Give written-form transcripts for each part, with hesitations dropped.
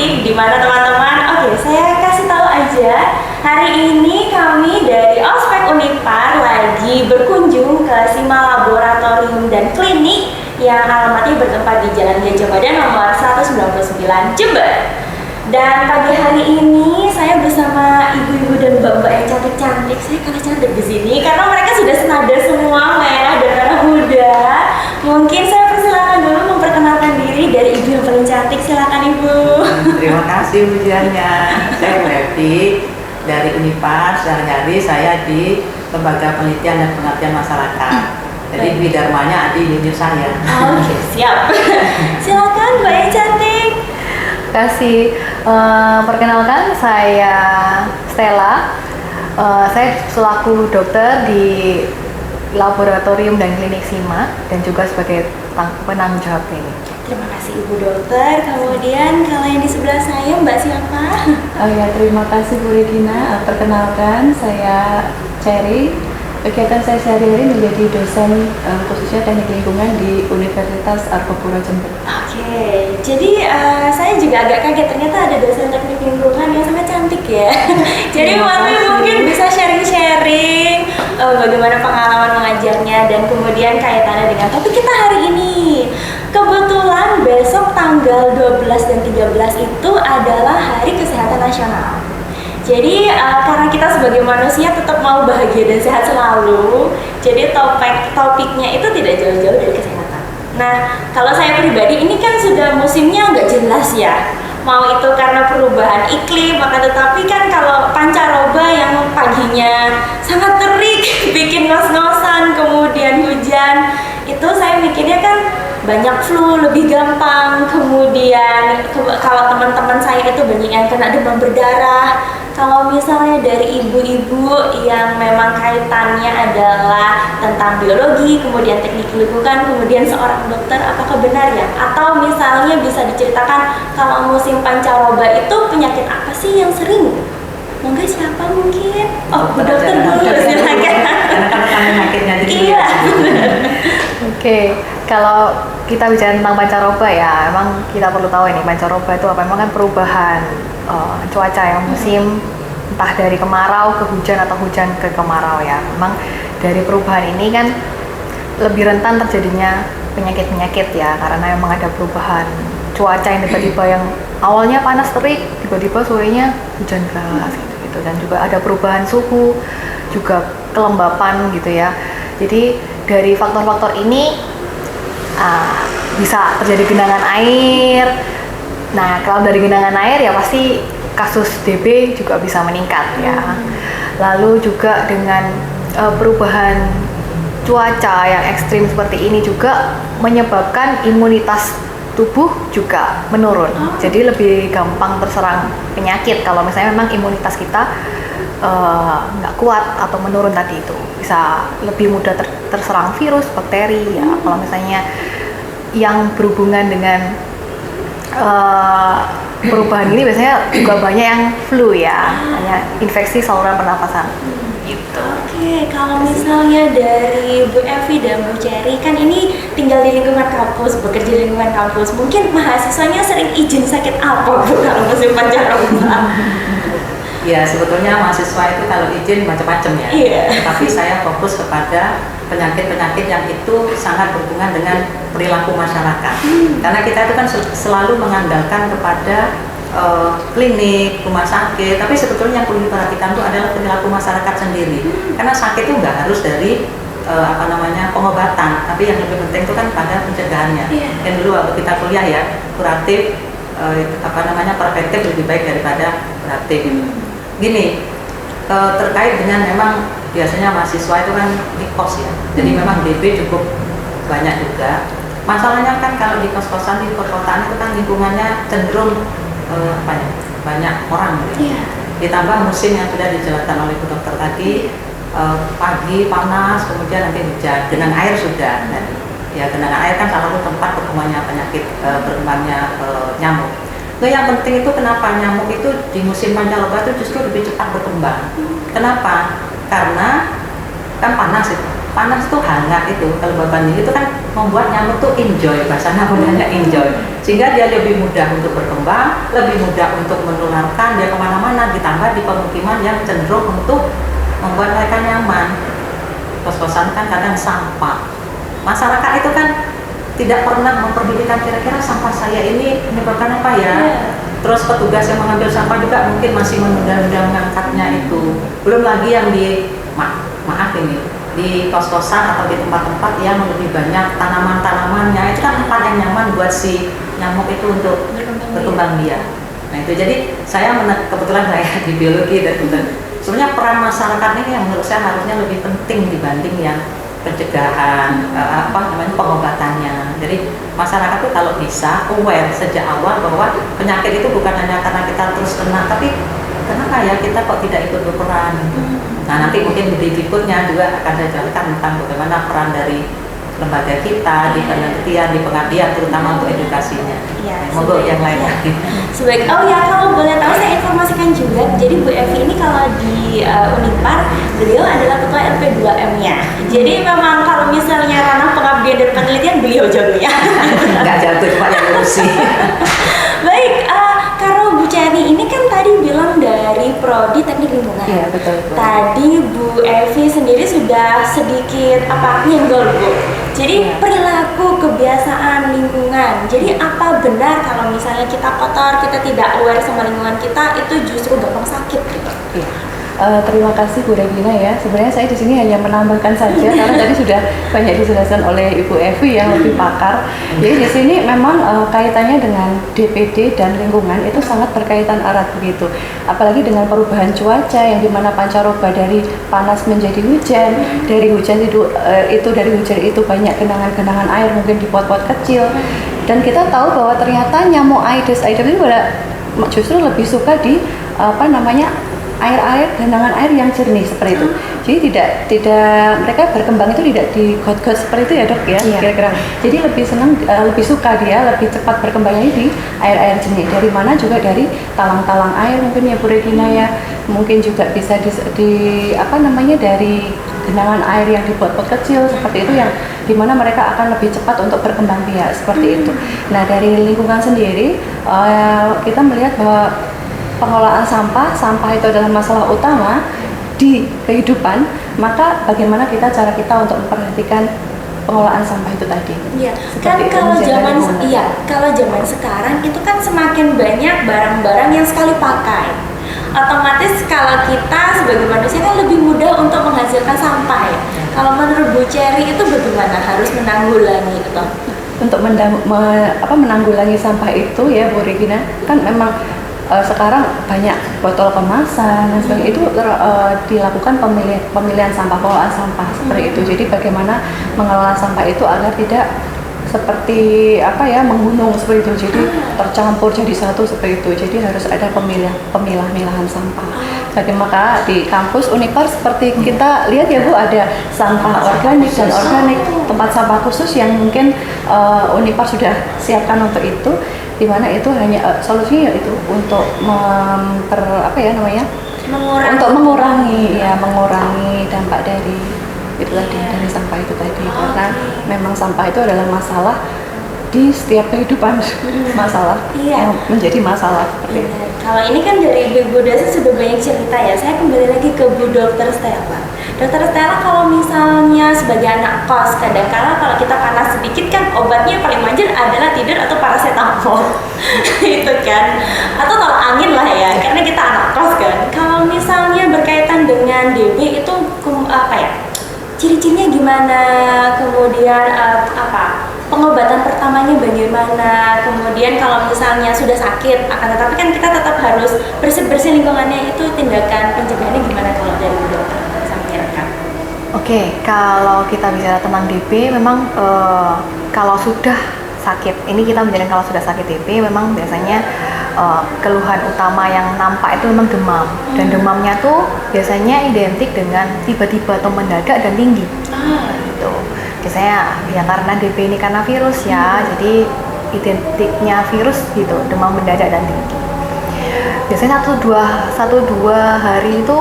cantik di mana teman-teman? Oke, saya kasih tahu aja. Hari ini kami dari Ospek Unipar lagi berkunjung ke Sima Laboratorium dan Klinik yang alamatnya bertempat di Jalan Gajah Mada nomor 199 Jember. Dan pagi hari ini saya bersama ibu-ibu dan mbak-mbak yang cantik-cantik. Saya kalah cantik di sini karena mereka sudah senada semua, merah dan merah muda. Mungkin saya persilakan dulu memperkenalkan diri dari ibu yang paling cantik. Silakan ibu. Terima kasih ujiannya. Saya Levi dari Unipar. Sehari-hari saya di Lembaga Penelitian dan Pengabdian Masyarakat. Jadi Dwi Dharmanya adik junior saya. Oke, siap. Silakan mbak yang cantik. Terima kasih. Perkenalkan, saya Stella. Saya selaku dokter di Laboratorium dan Klinik Sima dan juga sebagai penanggung jawab klinik. Terima kasih ibu dokter. Kemudian kalau yang di sebelah saya mbak siapa? Oh ya, terima kasih Bu Regina. Perkenalkan, saya Cherry. Kegiatan saya sehari-hari menjadi dosen khususnya teknik lingkungan di Universitas Argopuro Jember. Oke, jadi saya juga agak kaget ternyata ada dosen teknik lingkungan yang sangat cantik ya. Jadi mungkin bisa sharing-sharing bagaimana pengalaman mengajarnya dan kemudian kaitannya dengan topik kita hari ini. Kebetulan besok tanggal 12 dan 13 itu adalah Hari Kesehatan Nasional. Jadi karena kita sebagai manusia tetap mau bahagia dan sehat selalu, jadi topiknya itu tidak jauh-jauh dari kesehatan. Nah, kalau saya pribadi ini kan sudah musimnya nggak jelas ya. Mau itu karena perubahan iklim, maka tetapi kan kalau pancaroba yang paginya sangat terik, bikin ngos-ngosan, kemudian hujan, itu saya mikirnya kan banyak flu, lebih gampang, kemudian kalau teman-teman saya itu banyak yang kena demam berdarah. Kalau misalnya dari ibu-ibu yang memang kaitannya adalah tentang biologi, kemudian teknik lingkungan, kemudian seorang dokter, apakah benar ya? Atau misalnya bisa diceritakan kalau musim pancaroba itu penyakit apa sih yang sering? Mungkin siapa mungkin? Oh, Bu dokter dulu silakan. Penyakitnya Iya. Oke, kalau kita bicara tentang pancaroba ya, emang kita perlu tahu ini pancaroba itu apa? Memang kan perubahan cuaca ya, musim entah dari kemarau ke hujan atau hujan ke kemarau ya. Memang dari perubahan ini kan lebih rentan terjadinya penyakit-penyakit ya, karena memang ada perubahan cuaca yang tiba-tiba yang awalnya panas terik, tiba-tiba sorenya hujan deras gitu. Dan juga ada perubahan suhu, juga kelembapan gitu ya. Jadi dari faktor-faktor ini bisa terjadi genangan air. Nah, kalau dari genangan air ya pasti kasus DB juga bisa meningkat ya. Lalu juga dengan perubahan cuaca yang ekstrim seperti ini juga menyebabkan imunitas tubuh juga menurun. Jadi lebih gampang terserang penyakit kalau misalnya memang imunitas kita nggak kuat atau menurun tadi itu. Bisa lebih mudah terserang virus, bakteri ya. Kalau misalnya yang berhubungan dengan perubahan ini biasanya juga banyak yang flu ya, hanya infeksi saluran pernapasan. Gitu. Oke, kalau misalnya dari Bu Evi dan Bu Cherry kan ini tinggal di lingkungan kampus, bekerja di lingkungan kampus. Mungkin mahasiswanya sering izin sakit apa Bu kalau musim pancaroba? Ya, sebetulnya mahasiswa itu kalau izin macam-macam ya. Iya. Tapi saya fokus kepada penyakit-penyakit yang itu sangat berhubungan dengan perilaku masyarakat. Karena kita itu kan selalu mengandalkan kepada klinik, rumah sakit, tapi sebetulnya yang perlu diperhatikan itu adalah perilaku masyarakat sendiri. Karena sakit itu nggak harus dari pengobatan, tapi yang lebih penting itu kan pada pencegahannya. Yang dulu waktu kita kuliah ya, kuratif, preventif lebih baik daripada kuratif. Gini, terkait dengan memang biasanya mahasiswa itu kan di kos ya, jadi memang DB cukup banyak juga. Masalahnya kan kalau di kos-kosan di perkotaan itu kan lingkungannya cenderung banyak orang gitu. Ditambah musim yang sudah dijelaskan oleh Bu Dokter tadi, pagi panas, kemudian nanti hujan, genangan air sudah. Dan ya genangan air kan salah satu tempat berkembangnya penyakit, berkembangnya nyamuk. Nah, yang penting itu kenapa nyamuk itu di musim pancaroba itu justru lebih cepat berkembang. Kenapa? Karena kan panas itu. panas tuh hangat itu, kelembaban tinggi itu kan membuat nyamuk tuh enjoy, bahasanya mudahnya enjoy, sehingga dia lebih mudah untuk berkembang, lebih mudah untuk menularkan dia kemana-mana, ditambah di pemukiman yang cenderung untuk membuat mereka nyaman. Kos-kosan kan kadang sampah, masyarakat itu kan tidak pernah memperdulikan kira-kira sampah saya ini menyebabkan apa ya. Terus petugas yang mengambil sampah juga mungkin masih menunda-nunda mengangkatnya itu. Belum lagi yang di maaf ini di kos-kosan atau di tempat-tempat yang lebih banyak tanaman-tanamannya, itu kan tempat yang nyaman buat si nyamuk itu untuk berkembang biak. Nah itu jadi kebetulan saya di biologi dan sebenarnya peran masyarakat ini yang menurut saya harusnya lebih penting dibanding yang pencegahan pengobatannya. Jadi masyarakat itu kalau bisa aware sejak awal bahwa penyakit itu bukan hanya karena kita terus kena, tapi kenapa ya kita kok tidak ikut berperan. Nah nanti mungkin di berikutnya juga akan saya jelaskan tentang bagaimana peran dari lembaga kita di penelitian, di pengabdian, terutama untuk edukasinya. Ya, Monggo yang lain lagi. Oh ya, kalau boleh tahu saya informasikan juga. Jadi Bu Evi ini kalau di Unipar, beliau adalah ketua LP2M-nya. Jadi memang kalau misalnya ranah pengabdian dan penelitian beliau jagonya. Nggak jatuh Pak yang ngurusi. Baik, kalau Bu Cherry ini kan tadi bilang dari Prodi Teknik Lingkungan. Iya, betul. Tadi Bu Evi sendiri sudah sedikit nyenggol Bu. Jadi perilaku kebiasaan lingkungan. Jadi apa benar kalau misalnya kita kotor, kita tidak aware sama lingkungan kita, itu justru gampang sakit gitu? Iya. Terima kasih Bu Regina ya. Sebenarnya saya di sini hanya menambahkan saja karena tadi sudah banyak dijelaskan oleh Ibu Evi yang lebih pakar. Jadi di sini memang kaitannya dengan DPD dan lingkungan itu sangat berkaitan erat begitu. Apalagi dengan perubahan cuaca yang dimana pancaroba dari panas menjadi hujan, dari hujan itu banyak genangan-genangan air mungkin di pot-pot kecil. Dan kita tahu bahwa ternyata nyamuk Aedes aegypti itu justru lebih suka di air genangan air yang jernih seperti itu. Jadi tidak mereka berkembang itu tidak di got-got seperti itu ya Dok ya, kira-kira. Jadi lebih suka dia lebih cepat berkembangnya di air-air jernih. Dari mana juga dari talang-talang air mungkin ya Bu Regina ya. Mungkin juga bisa dari genangan air yang di pot-pot kecil seperti itu yang dimana mereka akan lebih cepat untuk berkembang biak seperti itu. Nah dari lingkungan sendiri kita melihat bahwa pengelolaan sampah itu adalah masalah utama di kehidupan, maka bagaimana cara kita untuk memperhatikan pengelolaan sampah itu tadi? Iya, kan kalau zaman sekarang itu kan semakin banyak barang-barang yang sekali pakai. Otomatis kalau kita sebagai manusia kan lebih mudah untuk menghasilkan sampah ya. Kalau menurut Bu Cherry itu bagaimana harus menanggulangi itu? Untuk menanggulangi sampah itu ya Bu Regina, kan memang sekarang banyak botol kemasan dan sebagainya itu dilakukan pemilihan sampah, pengelolaan sampah seperti itu. Jadi bagaimana mengelola sampah itu agar tidak seperti menggunung seperti itu, jadi tercampur jadi satu seperti itu. Jadi harus ada pemilah-milahan sampah. Jadi maka di kampus Unipar seperti kita lihat ya Bu, ada sampah organik dan organik, tempat sampah khusus yang mungkin Unipar sudah siapkan untuk itu, di mana itu hanya solusinya yaitu untuk mengurangi dampak dari itu tadi, dari sampah itu tadi. Karena memang sampah itu adalah masalah di setiap kehidupan, masalah yang menjadi masalah seperti itu. Kalau ini kan dari Bu Dasi sudah banyak cerita ya, saya kembali lagi ke Bu Dokter Stella. Dokter Stella, kalau misalnya sebagai anak kos, kadang-kala kalau kita panas sedikit kan obatnya paling manjur adalah tidur atau paracetamol. Itu kan, atau tolak angin lah ya, karena kita anak kos kan. Kalau misalnya berkaitan dengan DB itu ciri-cirinya gimana, kemudian pengobatan pertamanya bagaimana, kemudian kalau misalnya sudah sakit, akan tetapi kan kita tetap harus bersih-bersih lingkungannya, itu tindakan pencegahannya gimana kalau dari Bu Dokter sampai rekan? Oke, kalau kita bicara tentang DB, memang kalau sudah sakit, ini kita bicara kalau sudah sakit DB, memang biasanya keluhan utama yang nampak itu memang demam, dan demamnya tuh biasanya identik dengan tiba-tiba atau mendadak dan tinggi. Gitu. Biasanya ya karena DB ini karena virus ya, jadi identiknya virus gitu, demam mendadak dan tinggi. Biasanya 1-2 hari itu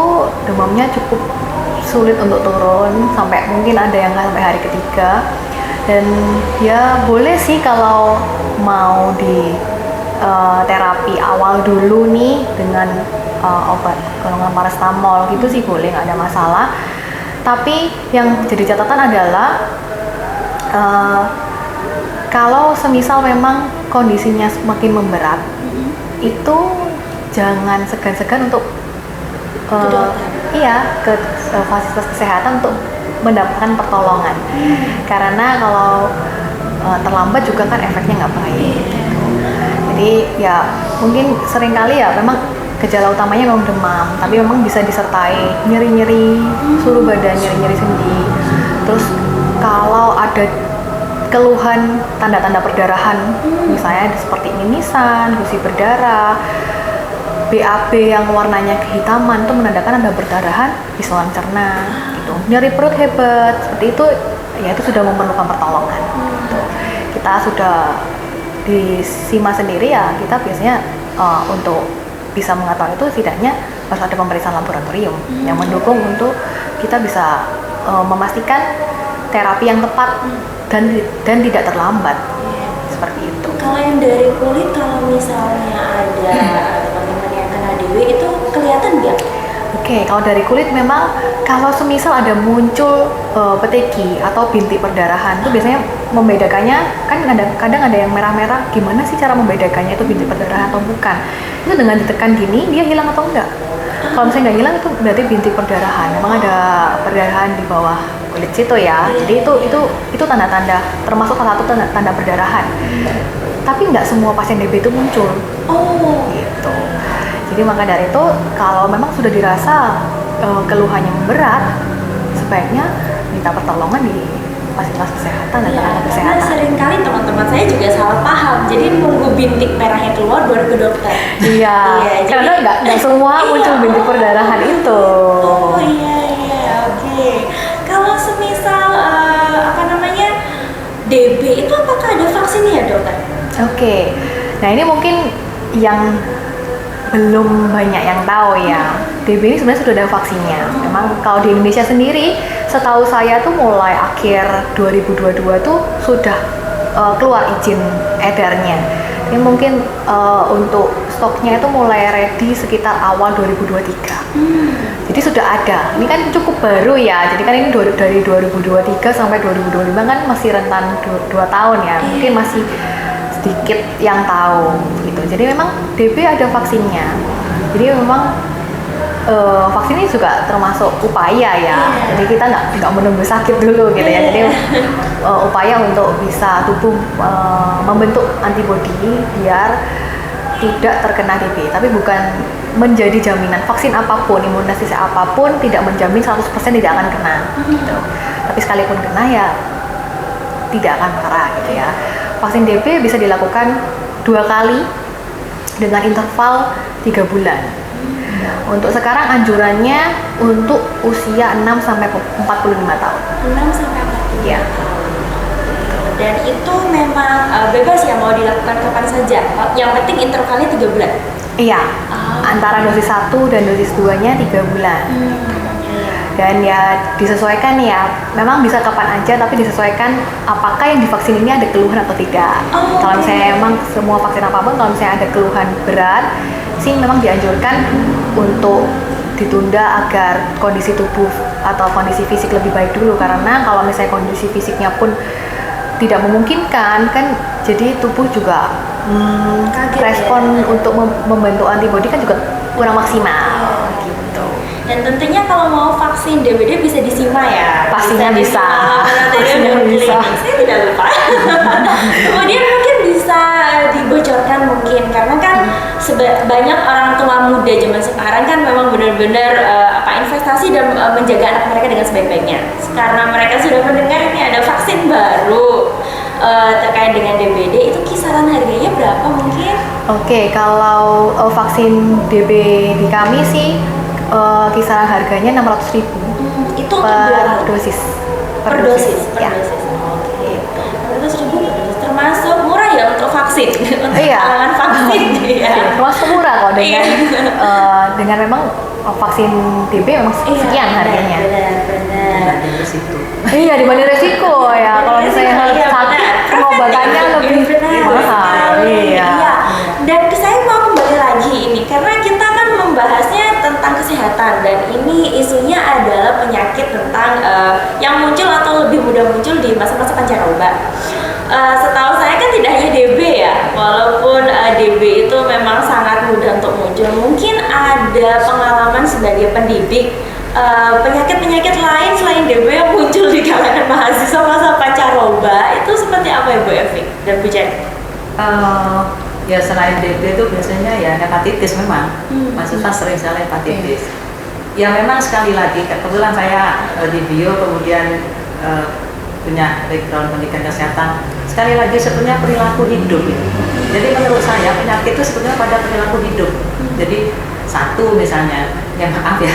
demamnya cukup sulit untuk turun, sampai mungkin ada yang nggak sampai hari ketiga. Dan ya boleh sih kalau mau di terapi awal dulu nih dengan obat golongan paracetamol gitu sih boleh, nggak ada masalah. Tapi yang jadi catatan adalah kalau semisal memang kondisinya semakin memberat, itu jangan segan-segan untuk ke fasilitas kesehatan untuk mendapatkan pertolongan. Karena kalau terlambat juga kan efeknya nggak baik. Jadi ya mungkin seringkali ya memang gejala utamanya memang demam, tapi memang bisa disertai nyeri-nyeri seluruh badan, nyeri-nyeri sendi. Terus kalau ada keluhan tanda-tanda perdarahan, misalnya seperti mimisan, gusi berdarah, BAB yang warnanya kehitaman, itu menandakan ada perdarahan di saluran cerna gitu. Nyeri perut hebat, seperti itu ya itu sudah memerlukan pertolongan gitu. Kita sudah di SIMA sendiri ya, kita biasanya untuk bisa mengetahui itu setidaknya harus ada pemeriksaan laboratorium yang mendukung untuk kita bisa memastikan terapi yang tepat dan tidak terlambat. Seperti itu. Kalau yang dari kulit, kalau misalnya ada teman-teman yang kena DB itu kelihatan nggak? Oke, kalau dari kulit memang kalau semisal ada muncul peteki atau bintik perdarahan itu biasanya membedakannya kan kadang ada yang merah-merah. Gimana sih cara membedakannya itu bintik perdarahan atau bukan? Itu dengan ditekan gini dia hilang atau enggak? Kalau misalnya nggak hilang itu berarti bintik perdarahan. Memang ada perdarahan di bawah kulit situ ya. Jadi itu tanda-tanda, termasuk salah satu tanda perdarahan. Tapi nggak semua pasien DB itu muncul. Oh, Gitu. Jadi maka dari itu kalau memang sudah dirasa keluhannya berat, sebaiknya minta pertolongan di fasilitas kesehatan dan tenaga karena kesehatan. seringkali teman-teman saya juga salah paham. Jadi nunggu bintik merahnya keluar baru ke dokter. Iya, karena nggak semua muncul bintik perdarahan itu. Oh iya, oke. Kalau semisal DB itu apakah ada vaksinnya ya dokter? Oke, nah ini mungkin yang belum banyak yang tahu ya. DB ini sebenarnya sudah ada vaksinnya. Memang kalau di Indonesia sendiri, setahu saya tuh mulai akhir 2022 tuh sudah keluar izin edarnya. Ini mungkin untuk stoknya itu mulai ready sekitar awal 2023. Jadi sudah ada. Ini kan cukup baru ya. Jadi kan ini dari 2023 sampai 2025 kan masih rentan 2 tahun ya. Mungkin masih sedikit yang tahu gitu. Jadi memang DB ada vaksinnya. Jadi memang vaksin ini juga termasuk upaya ya. Jadi kita nggak menunggu sakit dulu gitu ya. Jadi upaya untuk bisa tubuh membentuk antibodi biar tidak terkena DB. Tapi bukan menjadi jaminan. Vaksin apapun, imunisasi apapun tidak menjamin 100% tidak akan kena gitu. Tapi sekalipun kena ya tidak akan parah gitu ya. Vaksin DB bisa dilakukan 2 kali dengan interval 3 bulan. Untuk sekarang anjurannya untuk usia 6 sampai 45 tahun. 6 sampai 45 Iya. Dan itu memang bebas ya mau dilakukan kapan saja. Yang penting intervalnya 3 bulan. Iya. Antara dosis 1 dan dosis 2-nya 3 bulan. Dan ya disesuaikan ya, memang bisa kapan aja tapi disesuaikan apakah yang divaksin ini ada keluhan atau tidak. Kalau misalnya emang semua vaksin apapun kalau misalnya ada keluhan berat sih memang dianjurkan untuk ditunda agar kondisi tubuh atau kondisi fisik lebih baik dulu, karena kalau misalnya kondisi fisiknya pun tidak memungkinkan kan jadi tubuh juga respon untuk membentuk antibodi kan juga kurang maksimal gitu. Dan tentunya kalau mau vaksin DBD bisa di SIMA ya. Pastinya bisa. Pastinya bisa. Saya tidak lupa. Kemudian mungkin bisa dibocorkan mungkin karena kan banyak orang tua muda zaman sekarang kan memang benar-benar investasi dan menjaga anak mereka dengan sebaik-baiknya. Karena mereka sudah mendengar ini ada vaksin baru terkait dengan DBD, itu kisaran harganya berapa mungkin? Oke, kalau vaksin DB di kami sih kisaran harganya 600.000 itu per dosis. Per dosis. Ya. Oke. 600.000 termasuk murah ya untuk vaksin. Untuk Iya. kalangan vaksin ya. Termasuk murah kok dengan memang vaksin TB memang sekian harganya. Benar. Dari situ. Iya, dibanding resiko ya. Kalau misalnya Iya, sakit, benar. pengobatannya lebih mahal. sekali. Iya. Dan saya mau kembali lagi ini karena kita kan membahasnya tentang kesehatan dan ini isunya adalah penyakit tentang yang muncul atau lebih mudah muncul di masa-masa pancaroba. Setahu saya kan tidak hanya DB ya, walaupun DB itu memang sangat mudah untuk muncul. Mungkin ada pengalaman sebagai pendidik penyakit-penyakit lain selain DB yang muncul di kalangan mahasiswa masa pancaroba itu seperti apa ya Bu Evi dan Bu Jen? Ya selain DB itu biasanya ya hepatitis memang. Mahasiswa sering sekali hepatitis. Ya memang sekali lagi kebetulan saya di bio kemudian punya background pendidikan kesehatan. Sekali lagi sebenarnya perilaku hidup itu. Jadi menurut saya penyakit itu sebetulnya pada perilaku hidup. Jadi satu misalnya, ya maaf ya,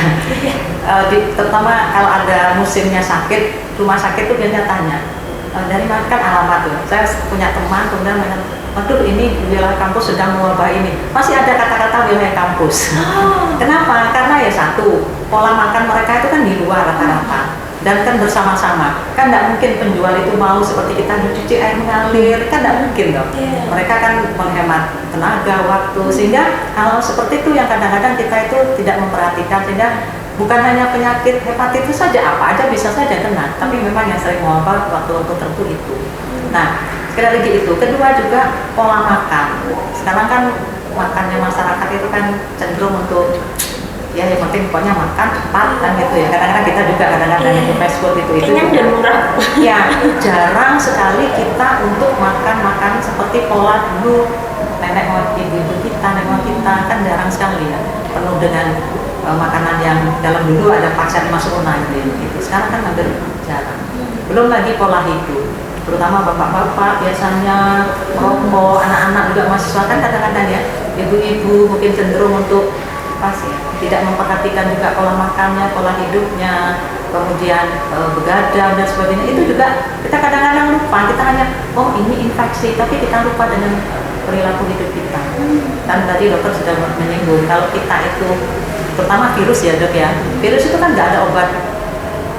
terutama kalau ada musimnya sakit, rumah sakit itu biasanya tanya dari mana kan alamat tuh. Saya punya teman kemudian waduh ini wilayah kampus sedang mewabah ini. Masih ada kata-kata wilayah kampus. Kenapa? Karena ya satu, pola makan mereka itu kan di luar rata-rata. Dan kan bersama-sama, kan tidak mungkin penjual itu mau seperti kita mencuci air mengalir, kan tidak mungkin dong. Mereka kan menghemat tenaga, waktu, sehingga hal seperti itu yang kadang-kadang kita itu tidak memperhatikan, sehingga bukan hanya penyakit hepatitis saja, apa aja bisa saja kena, tapi memang yang sering mewabah waktu-waktu tertentu itu. Nah, sekali lagi itu. Kedua juga pola makan. Sekarang kan makannya masyarakat itu kan cenderung untuk ya yang penting pokoknya makan cepat kan gitu ya. Kadang-kadang kita juga kadang-kadang itu fast food itu Kenyang dan murah. Ya jarang sekali kita untuk makan seperti pola dulu nenek moyang ibu kita, nenek moyang kita kan jarang sekali ya, penuh dengan makanan yang dalam dulu ada paksaan masuk gitu. Sekarang kan hampir jarang. Belum lagi pola hidup, terutama bapak-bapak biasanya merokok, anak-anak juga mahasiswa kan kadang-kadang ya, ibu-ibu mungkin cenderung untuk apa sih ya, tidak memperhatikan juga pola makannya, pola hidupnya, kemudian begadang dan sebagainya. Itu juga kita kadang-kadang lupa, kita hanya oh ini infeksi, tapi kita lupa dengan perilaku hidup kita. Kan tadi dokter sudah menyinggung kalau kita itu terutama virus ya dok ya, virus itu kan nggak ada obat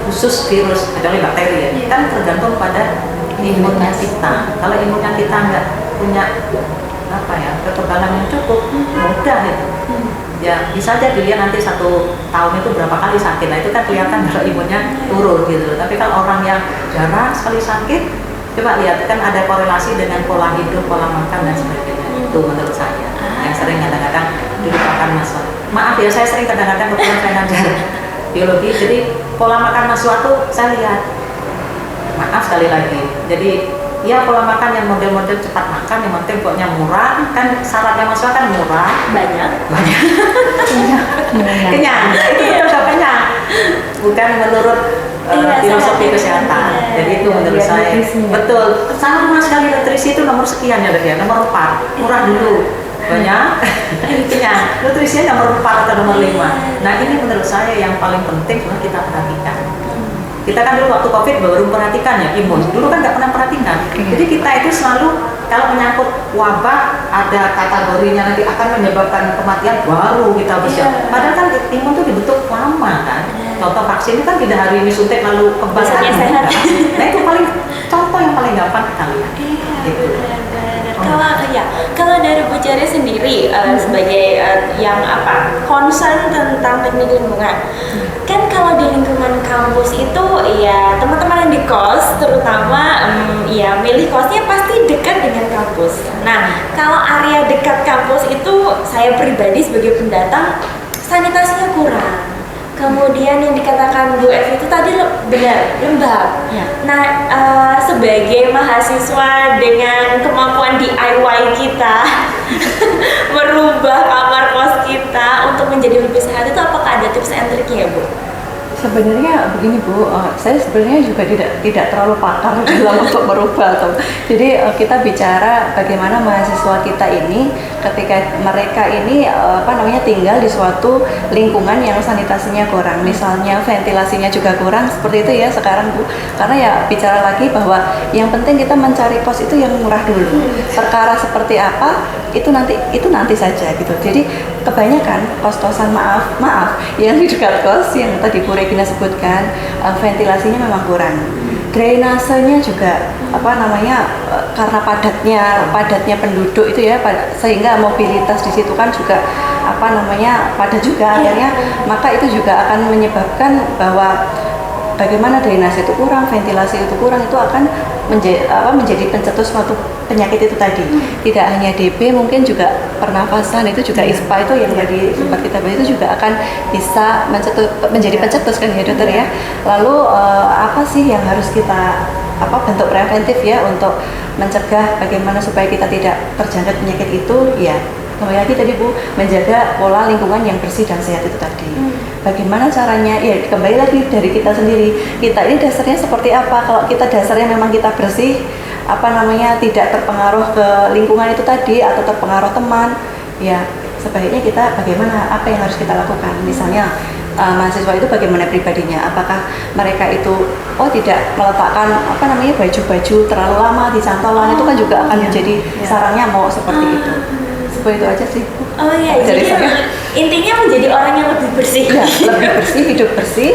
khusus virus kecuali bakteri ya, kan tergantung pada imunnya kita. Kalau imunnya kita nggak punya apa ya kekebalan yang cukup, mudah itu. Ya bisa aja dilihat nanti 1 tahun itu berapa kali sakit. Nah itu kan kelihatan kalau imunnya turun gitu. Tapi kalau orang yang jarang sekali sakit, coba lihat kan ada korelasi dengan pola hidup, pola makan dan sebagainya. Itu menurut saya yang sering kadang-kadang dilupakan masalah. Maaf ya, saya sering kadang-kadang kebetulan saya ngajar biologi, jadi pola makan mahasiswa tuh saya lihat. Maaf sekali lagi. Jadi ya pola makan yang model-model cepat makan, yang penting pokoknya murah, kan syaratnya mahasiswa kan murah, Banyak. kenyang. Itu udah kenyang, bukan menurut filosofi kesehatan. Jadi itu menurut saya betul. Sama sekali nutrisi itu nomor sekian ya dok ya, nomor 4, murah dulu, banyak, kenyang. Nutrisinya nomor 4 atau nomor 5. Nah ini menurut saya yang paling penting sebenarnya kita perhatikan. Kita kan dulu waktu COVID baru perhatikan ya imun. Dulu kan nggak pernah perhatikan. Jadi kita itu selalu kalau menyangkut wabah ada kategorinya nanti akan menyebabkan kematian baru kita bersiap. Padahal kan imun itu dibentuk lama kan. Contoh vaksin itu kan tidak hari ini suntik lalu kebal kan. Sehat. Nah itu paling contoh yang paling gampang kita lihat. Gitu. Kalau dari Bu Jari sendiri sebagai yang concern tentang teknik lingkungan, kan kalau di lingkungan kampus itu ya teman-teman yang di kos terutama ya milih kosnya pasti dekat dengan kampus. Nah kalau area dekat kampus itu saya pribadi sebagai pendatang sanitasinya kurang. Kemudian yang dikatakan Bu Evi itu tadi benar, lembab. Ya. Nah, sebagai mahasiswa dengan kemampuan DIY kita merubah kamar kos kita untuk menjadi lebih sehat itu apakah ada tips and triknya ya Bu? Sebenarnya begini Bu, saya sebenarnya juga tidak terlalu pakar dalam untuk merubah atau jadi kita bicara bagaimana mahasiswa kita ini ketika mereka ini tinggal di suatu lingkungan yang sanitasinya kurang, misalnya ventilasinya juga kurang seperti itu ya sekarang Bu. Karena ya bicara lagi bahwa yang penting kita mencari kos itu yang murah dulu. Perkara seperti apa itu nanti saja gitu. Jadi kebanyakan kos-kosan maaf yang di dekat kos yang tadi Bu Regina sebutkan ventilasinya memang kurang, drainasenya juga karena padatnya penduduk itu ya, sehingga mobilitas di situ kan juga padat juga akhirnya, maka itu juga akan menyebabkan bahwa bagaimana drainase itu kurang, ventilasi itu kurang, itu akan menjadi pencetus suatu penyakit itu tadi. Tidak hanya DB, mungkin juga pernafasan itu juga ISPA itu yang tadi sempat kita bahas itu juga akan bisa menjadi pencetus kan ya dokter ya. Lalu apa sih yang harus kita bentuk preventif ya untuk mencegah bagaimana supaya kita tidak terjangkit penyakit itu ya. Kembali lagi tadi Bu, menjaga pola lingkungan yang bersih dan sehat itu tadi. Bagaimana caranya? Ya kembali lagi dari kita sendiri. Kita ini dasarnya seperti apa? Kalau kita dasarnya memang kita bersih, tidak terpengaruh ke lingkungan itu tadi atau terpengaruh teman, ya sebaiknya kita bagaimana? Apa yang harus kita lakukan? Misalnya mahasiswa itu bagaimana pribadinya? Apakah mereka itu tidak meletakkan baju-baju terlalu lama di cantolan, itu kan juga akan menjadi sarang nyamuk seperti itu. Seperti itu aja sih. Oh iya, dari jadi saya. Intinya menjadi orang yang lebih bersih. Ya, lebih bersih,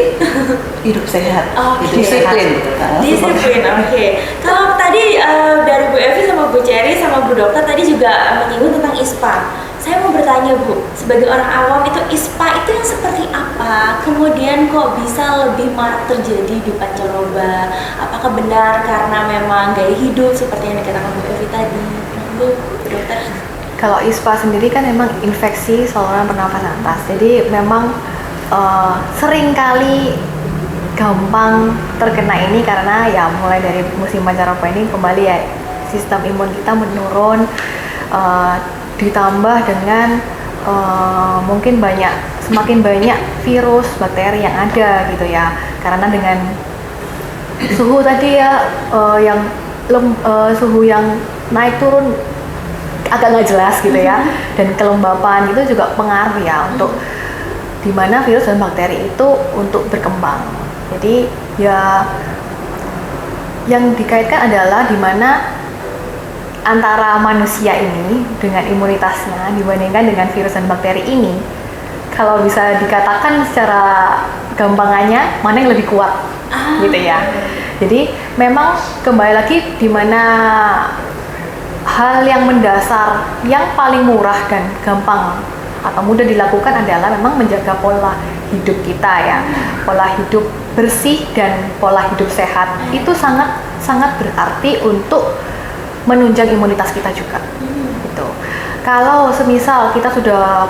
hidup sehat, Oke. disiplin. Disiplin, oke. Kalau tadi dari Bu Evi sama Bu Cherry sama Bu Dokter tadi juga menyinggung tentang ISPA. Saya mau bertanya Bu, sebagai orang awam itu ISPA itu yang seperti apa? Kemudian kok bisa lebih marak terjadi di Pancaroba? Apakah benar karena memang gaya hidup seperti yang dikatakan Bu Evi tadi? Bu Dokter. Kalau ISPA sendiri kan memang infeksi saluran pernafasan atas, jadi memang sering kali gampang terkena ini karena ya mulai dari musim pancaroba ini kembali ya sistem imun kita menurun, ditambah dengan mungkin semakin banyak virus, bakteri yang ada gitu ya, karena dengan suhu tadi ya suhu yang naik turun agak nggak jelas gitu ya, dan kelembapan itu juga pengaruh ya untuk dimana virus dan bakteri itu untuk berkembang. Jadi ya yang dikaitkan adalah dimana antara manusia ini dengan imunitasnya dibandingkan dengan virus dan bakteri ini, kalau bisa dikatakan secara gampangannya mana yang lebih kuat gitu ya. Jadi memang kembali lagi dimana hal yang mendasar yang paling murah dan gampang atau mudah dilakukan adalah memang menjaga pola hidup kita ya, pola hidup bersih dan pola hidup sehat. Itu sangat berarti untuk menunjang imunitas kita juga gitu. Kalau semisal kita sudah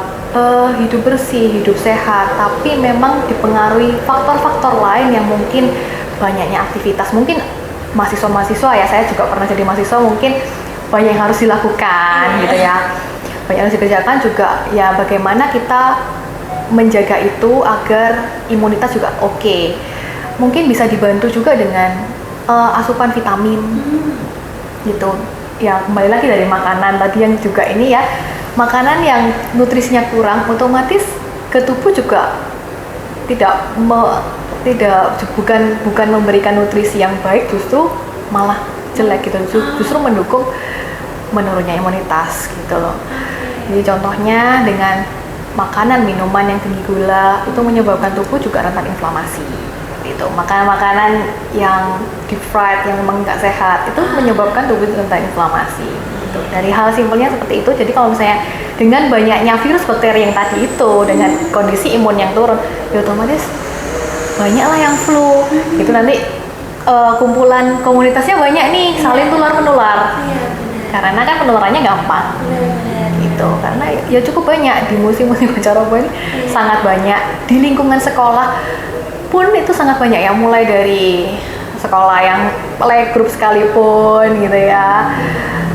hidup bersih, hidup sehat, tapi memang dipengaruhi faktor-faktor lain yang mungkin banyaknya aktivitas, mungkin mahasiswa-mahasiswa ya, saya juga pernah jadi mahasiswa, mungkin banyak yang harus dilakukan gitu ya, banyak yang harus dikerjakan juga ya, bagaimana kita menjaga itu agar imunitas juga oke. Mungkin bisa dibantu juga dengan asupan vitamin gitu ya, kembali lagi dari makanan tadi yang juga ini ya, makanan yang nutrisinya kurang otomatis ke tubuh juga bukan memberikan nutrisi yang baik, justru malah jelek gitu, justru mendukung menurunnya imunitas gitu loh. Jadi contohnya dengan makanan, minuman yang tinggi gula itu menyebabkan tubuh juga rentan inflamasi gitu. Makanan-makanan yang deep fried yang memang nggak sehat itu menyebabkan tubuh rentan inflamasi gitu. Dari hal simpelnya seperti itu. Jadi kalau misalnya dengan banyaknya virus bakteri yang tadi itu, dengan kondisi imun yang turun, ya otomatis banyaklah yang flu gitu, nanti kumpulan komunitasnya banyak nih, saling tular-menular. Karena kan penularannya gampang gitu, karena ya cukup banyak di musim-musim pancaroba ini, sangat banyak di lingkungan sekolah pun itu sangat banyak ya, mulai dari sekolah yang playgroup sekalipun gitu ya,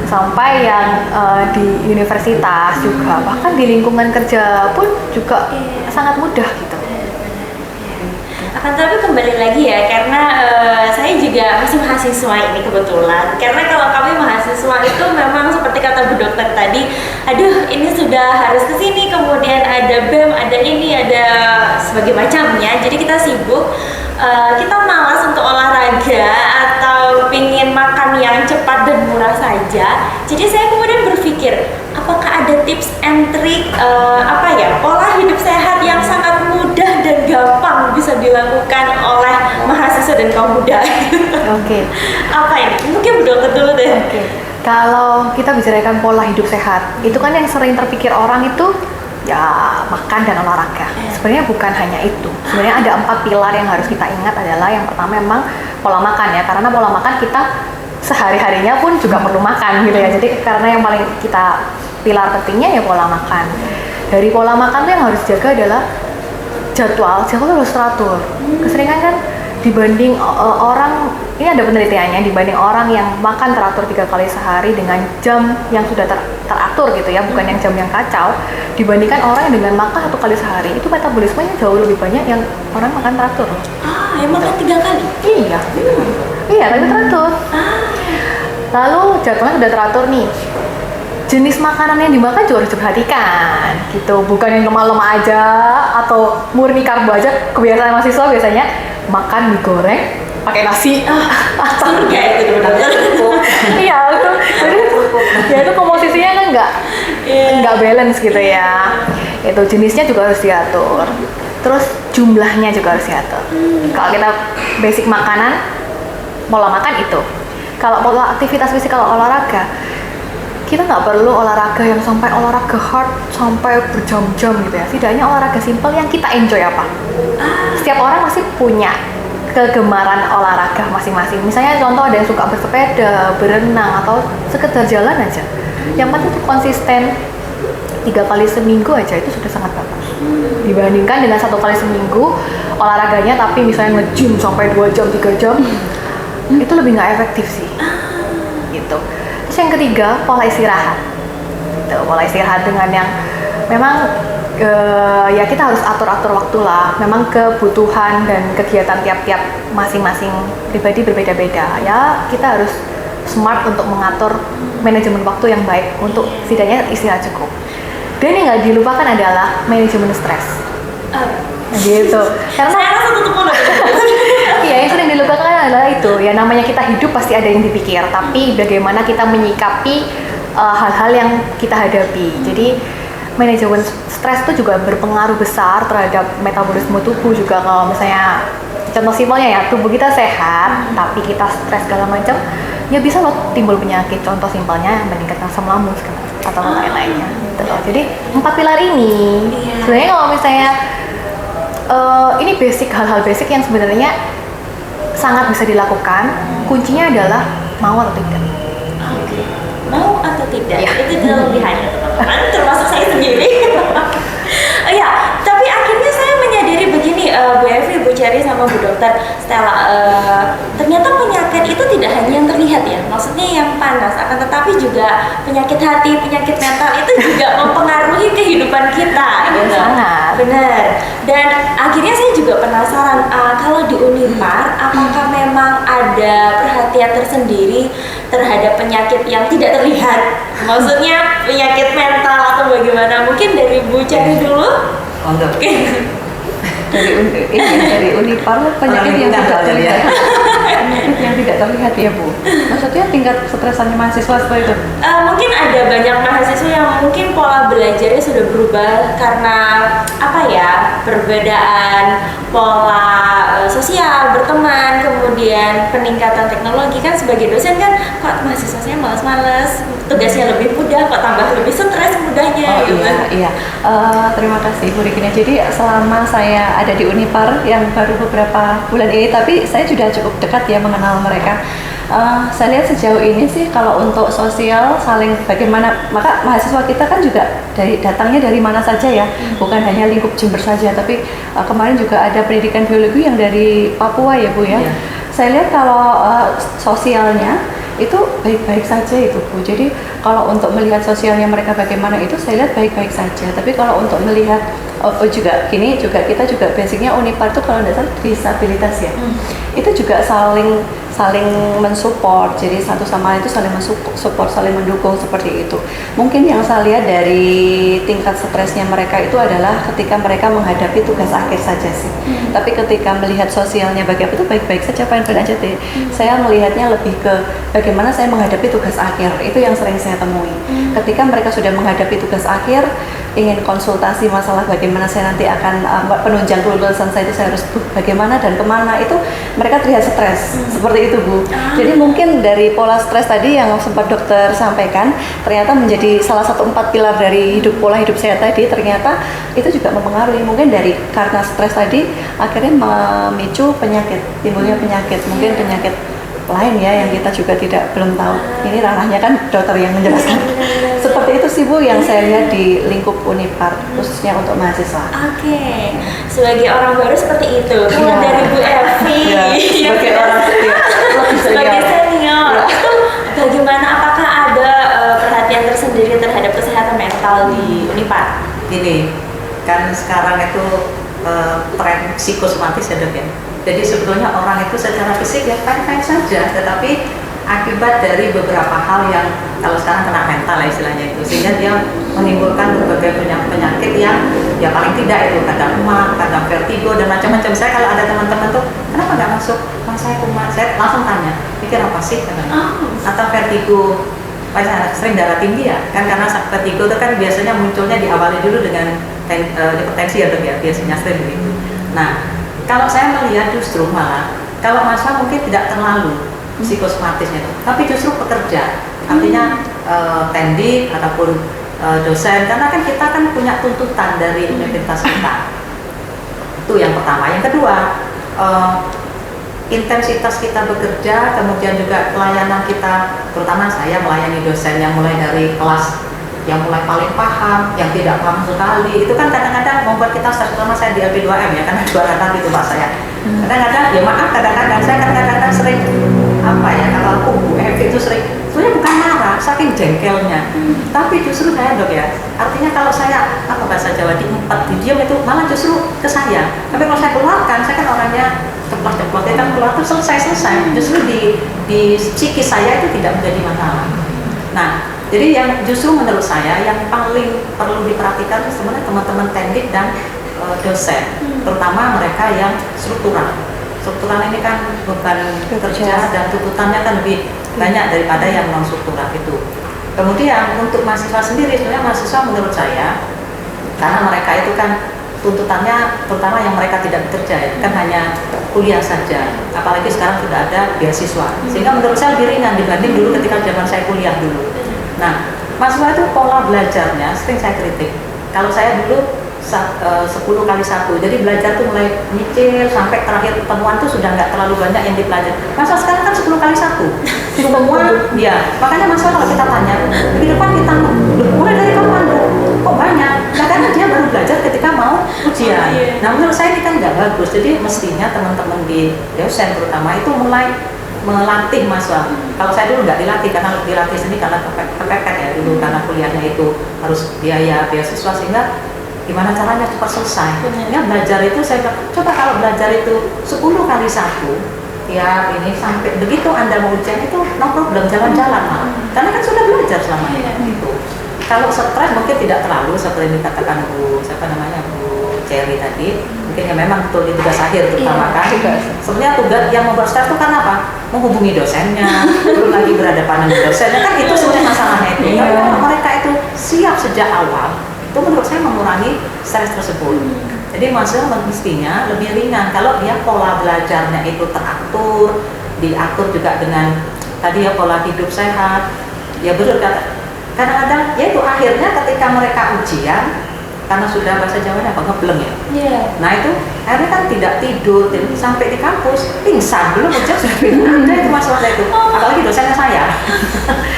sampai yang di universitas juga, bahkan di lingkungan kerja pun juga sangat mudah gitu. Akan tetapi kembali lagi ya, karena saya juga masih mahasiswa ini kebetulan. Karena kalau kami mahasiswa itu memang seperti kata Bu Dokter tadi, aduh ini sudah harus ke sini, kemudian ada BEM, ada ini, ada sebagai macamnya. Jadi kita sibuk, kita malas untuk olahraga atau pingin makan yang cepat dan murah saja. Jadi saya kemudian berpikir, apakah ada tips and trick pola hidup sehat yang sangat mudah dan gampang bisa dilakukan oleh mahasiswa dan kaum muda? Oke. Apa ini? Mungkin Bu Dokter dulu deh. Oke. Kalau kita bicarakan pola hidup sehat, itu kan yang sering terpikir orang itu ya makan dan olahraga. Sebenarnya bukan hanya itu. Sebenarnya ada 4 pilar yang harus kita ingat. Adalah yang pertama memang pola makan ya, karena pola makan kita sehari-harinya pun juga perlu makan gitu ya. Jadi karena yang paling kita pilar pentingnya ya pola makan. Dari pola makan tuh yang harus dijaga adalah jadwal harus teratur. Keseringan kan dibanding orang, ini ada penelitiannya, dibanding orang yang makan teratur 3 kali sehari dengan jam yang sudah teratur gitu ya, bukan yang jam yang kacau, dibandingkan orang yang dengan makan 1 kali sehari, itu metabolismenya jauh lebih banyak yang orang makan teratur. Yang makan 3 kali? Iya, tapi teratur. Lalu jadwalnya sudah teratur nih, jenis makanan yang dimakan juga harus diperhatikan gitu, bukan yang lemak-lemak aja atau murni karbo aja. Kebiasaan mahasiswa biasanya makan mie goreng pakai nasi. Surga itu benar-benar. Iya, itu komposisinya kan nggak balance gitu ya. Itu jenisnya juga harus diatur. Terus jumlahnya juga harus diatur. Kalau kita basic makanan, pola makan itu. Kalau pola aktivitas fisik, kalau olahraga, kita nggak perlu olahraga yang sampai olahraga hard sampai berjam-jam gitu ya. Setidaknya olahraga simple yang kita enjoy apa. Setiap orang masih punya kegemaran olahraga masing-masing. Misalnya contoh ada yang suka bersepeda, berenang, atau sekedar jalan aja. Yang penting itu konsisten 3 kali seminggu aja, itu sudah sangat bagus. Dibandingkan dengan 1 kali seminggu olahraganya tapi misalnya nge-gym sampai 2 jam, 3 jam, itu lebih nggak efektif sih. Gitu. Terus yang ketiga, pola istirahat. Gitu, pola istirahat dengan yang memang ya kita harus atur-atur waktu lah. Memang kebutuhan dan kegiatan tiap-tiap masing-masing pribadi berbeda-beda. Ya kita harus smart untuk mengatur manajemen waktu yang baik untuk setidaknya istirahat cukup. Dan yang nggak dilupakan adalah manajemen stres. Gitu. Karena Saya rasa tutup mulut. iya, yang sering dilupakan adalah itu. Ya namanya kita hidup pasti ada yang dipikir, tapi bagaimana kita menyikapi hal-hal yang kita hadapi. Jadi manajemen stres itu juga berpengaruh besar terhadap metabolisme tubuh juga. Kalau misalnya contoh simpelnya ya, tubuh kita sehat tapi kita stres segala macam, ya bisa loh timbul penyakit. Contoh simpelnya meningkat asam lambung atau lain-lainnya gitu loh. Jadi 4 pilar ini sebenarnya kalau misalnya ini basic, hal-hal basic yang sebenarnya sangat bisa dilakukan. Kuncinya adalah mau atau tidak. Mau atau tidak, Ya. itu kelebihannya teman-teman, termasuk saya sendiri. Tapi akhirnya saya menyadari begini, Bu Evi, Bu Cherry, sama Bu Dokter Stella, ternyata penyakit itu tidak hanya yang terlihat ya, maksudnya yang panas, akan tetapi juga penyakit hati, penyakit mental itu juga mempengaruhi kehidupan kita. Gitu. Sangat. Benar. Dan akhirnya saya juga penasaran, kalau di Unipar, apakah memang ada perhatian tersendiri terhadap penyakit yang tidak terlihat? Maksudnya penyakit mental atau bagaimana? Mungkin dari Bu Cherry dulu. Untuk dari Unipar penyakit yang tidak terlihat. Penyakit yang tidak terlihat ya Bu. Maksudnya tingkat stresannya mahasiswa seperti itu. Mungkin ada banyak mahasiswa yang mungkin pola belajarnya sudah berubah karena perbedaan pola sosial, berteman, kemudian peningkatan teknologi. Kan sebagai dosen kan, kok mahasiswa saya malas-malas, tugasnya lebih mudah, kok tambah lebih stres mudahnya gitu. Iya. Terima kasih Bu Regina. Jadi selama saya ada di Unipar yang baru beberapa bulan ini, tapi saya sudah cukup dekat ya mengenal mereka. Saya lihat sejauh ini sih kalau untuk sosial saling bagaimana, maka mahasiswa kita kan juga datangnya dari mana saja ya, bukan hanya lingkup Jember saja, tapi kemarin juga ada pendidikan biologi yang dari Papua ya Bu ya. Saya lihat kalau sosialnya itu baik-baik saja itu Bu. Jadi kalau untuk melihat sosialnya mereka bagaimana itu saya lihat baik-baik saja. Tapi kalau untuk melihat juga gini juga kita juga basicnya Unipar itu kalau tidak salah disabilitas ya. Itu juga saling mensupport, jadi satu sama lain itu saling mensupport, saling mendukung seperti itu. Mungkin yang saya lihat dari tingkat stresnya mereka itu adalah ketika mereka menghadapi tugas akhir saja sih. Tapi ketika melihat sosialnya bagaimana itu baik-baik saja, fine-fine aja deh. Saya melihatnya lebih ke bagaimana saya menghadapi tugas akhir, itu yang sering saya temui. Ketika mereka sudah menghadapi tugas akhir, ingin konsultasi masalah bagaimana saya nanti akan penunjang kelulusan saya itu saya harus bagaimana dan kemana, itu mereka terlihat stres seperti itu Bu. Jadi mungkin dari pola stres tadi yang sempat dokter sampaikan ternyata menjadi salah satu 4 pilar dari pola hidup sehat tadi, ternyata itu juga mempengaruhi. Mungkin dari karena stres tadi akhirnya memicu penyakit, timbulnya penyakit, mungkin penyakit lain ya yang kita juga belum tahu. Ini ranahnya kan dokter yang menjelaskan. Seperti itu sih Bu yang saya lihat di lingkup Unipar khususnya untuk mahasiswa. Oke, sebagai orang baru seperti itu. Kalau dari Bu Evi, sebagai orang sebagai senior, itu bagaimana? Apakah ada perhatian tersendiri terhadap kesehatan mental di Unipar? Gini, kan sekarang itu tren psikosomatis ya Dok ya. Jadi sebetulnya orang itu secara fisik ya fine-fine saja, tetapi akibat dari beberapa hal yang kalau sekarang kena mental ya istilahnya itu, sehingga dia menimbulkan berbagai penyakit yang ya paling tidak itu kadang emak, kadang vertigo dan macam-macam. Saya kalau ada teman-teman tuh kenapa nggak masuk, saya kumat, saya langsung tanya pikir apa sih katanya, atau vertigo, sering darah tinggi ya kan, karena vertigo itu kan biasanya munculnya diawali dulu dengan hipertensi ya Dok ya, biasanya sering begitu. Nah kalau saya melihat justru malah kalau mahasiswa mungkin tidak terlalu psikosomatisnya itu, tapi justru pekerja, artinya tendik ataupun dosen, karena kan kita kan punya tuntutan dari universitas kita. Itu yang pertama. Yang kedua, intensitas kita bekerja, kemudian juga pelayanan kita, terutama saya melayani dosen yang mulai dari kelas yang mulai paling paham, yang tidak paham sekali, itu kan kadang-kadang membuat kita stres. Terutama saya di LP2M ya, karena juara itu Pak saya. Kadang-kadang, ya maaf, kadang-kadang saya kadang-kadang sering apa ya, kalau aku Bu Evi itu sering, sebenarnya bukan marah, saking jengkelnya. Tapi justru saya Dok ya, artinya kalau saya apa bahasa Jawa didiam itu malah justru ke saya. Tapi kalau saya keluarkan, saya kan orangnya ceplos-ceplos, ya kan keluar itu selesai. Justru di psikis saya itu tidak menjadi masalah. Nah, jadi yang justru menurut saya yang paling perlu diperhatikan sebenarnya teman-teman tendik dan dosen, terutama mereka yang struktural. Struktural ini kan beban kerja dan tuntutannya kan lebih banyak daripada yang non struktural itu. Kemudian untuk mahasiswa sendiri, sebenarnya mahasiswa menurut saya karena mereka itu kan tuntutannya terutama yang mereka tidak bekerja ya, kan hanya kuliah saja, apalagi sekarang sudah ada beasiswa, sehingga menurut saya lebih ringan dibanding dulu ketika zaman saya kuliah dulu. Nah, mahasiswa itu pola belajarnya sering saya kritik. Kalau saya dulu 10 kali 1, jadi belajar tuh mulai nyicil sampai terakhir temuan tuh sudah nggak terlalu banyak yang dipelajari. Masa sekarang kan 10 kali 1 semua, ya makanya mahasiswa kalau kita tanya di depan kita mulai dari kapan kok banyak, nah karena dia baru belajar ketika mau ujian. Nah menurut saya ini kan nggak bagus, jadi mestinya teman-teman di dosen terutama itu mulai melatih mahasiswa. Kalau saya dulu nggak dilatih, karena dilatih sendiri karena kepepet ya dulu, karena kuliahnya itu harus biaya beasiswa, sehingga gimana caranya cepat selesai. Ya belajar itu saya bilang, coba kalau belajar itu 10 kali 1 ya ini sampai begitu Anda mau ujian itu no problem, jalan-jalan malah. Karena kan sudah belajar selama ini itu. Kalau stres mungkin tidak terlalu seperti yang dikatakan Bu Cherry tadi, mungkin ya memang betul di tugas akhir terutama kan. Sebenarnya tugas yang membuat stres itu kan apa? Menghubungi dosennya, belum lagi berhadapan dengan dosennya, kan itu sebenarnya masalahnya itu. Tapi kalau mereka itu siap sejak awal, itu menurut saya mengurangi stres tersebut. Jadi mahasiswa mestinya lebih ringan kalau dia pola belajarnya itu teratur, diatur juga dengan tadi ya pola hidup sehat. Ya betul kata. Kadang-kadang ya itu akhirnya ketika mereka ujian, karena sudah bahasa Jawanya apa ngebleng ya. Nah itu akhirnya kan tidak tidur, sampai di kampus pingsan, belum ujian sudah pingsan. Ada itu masalahnya itu. Apalagi dosennya saya.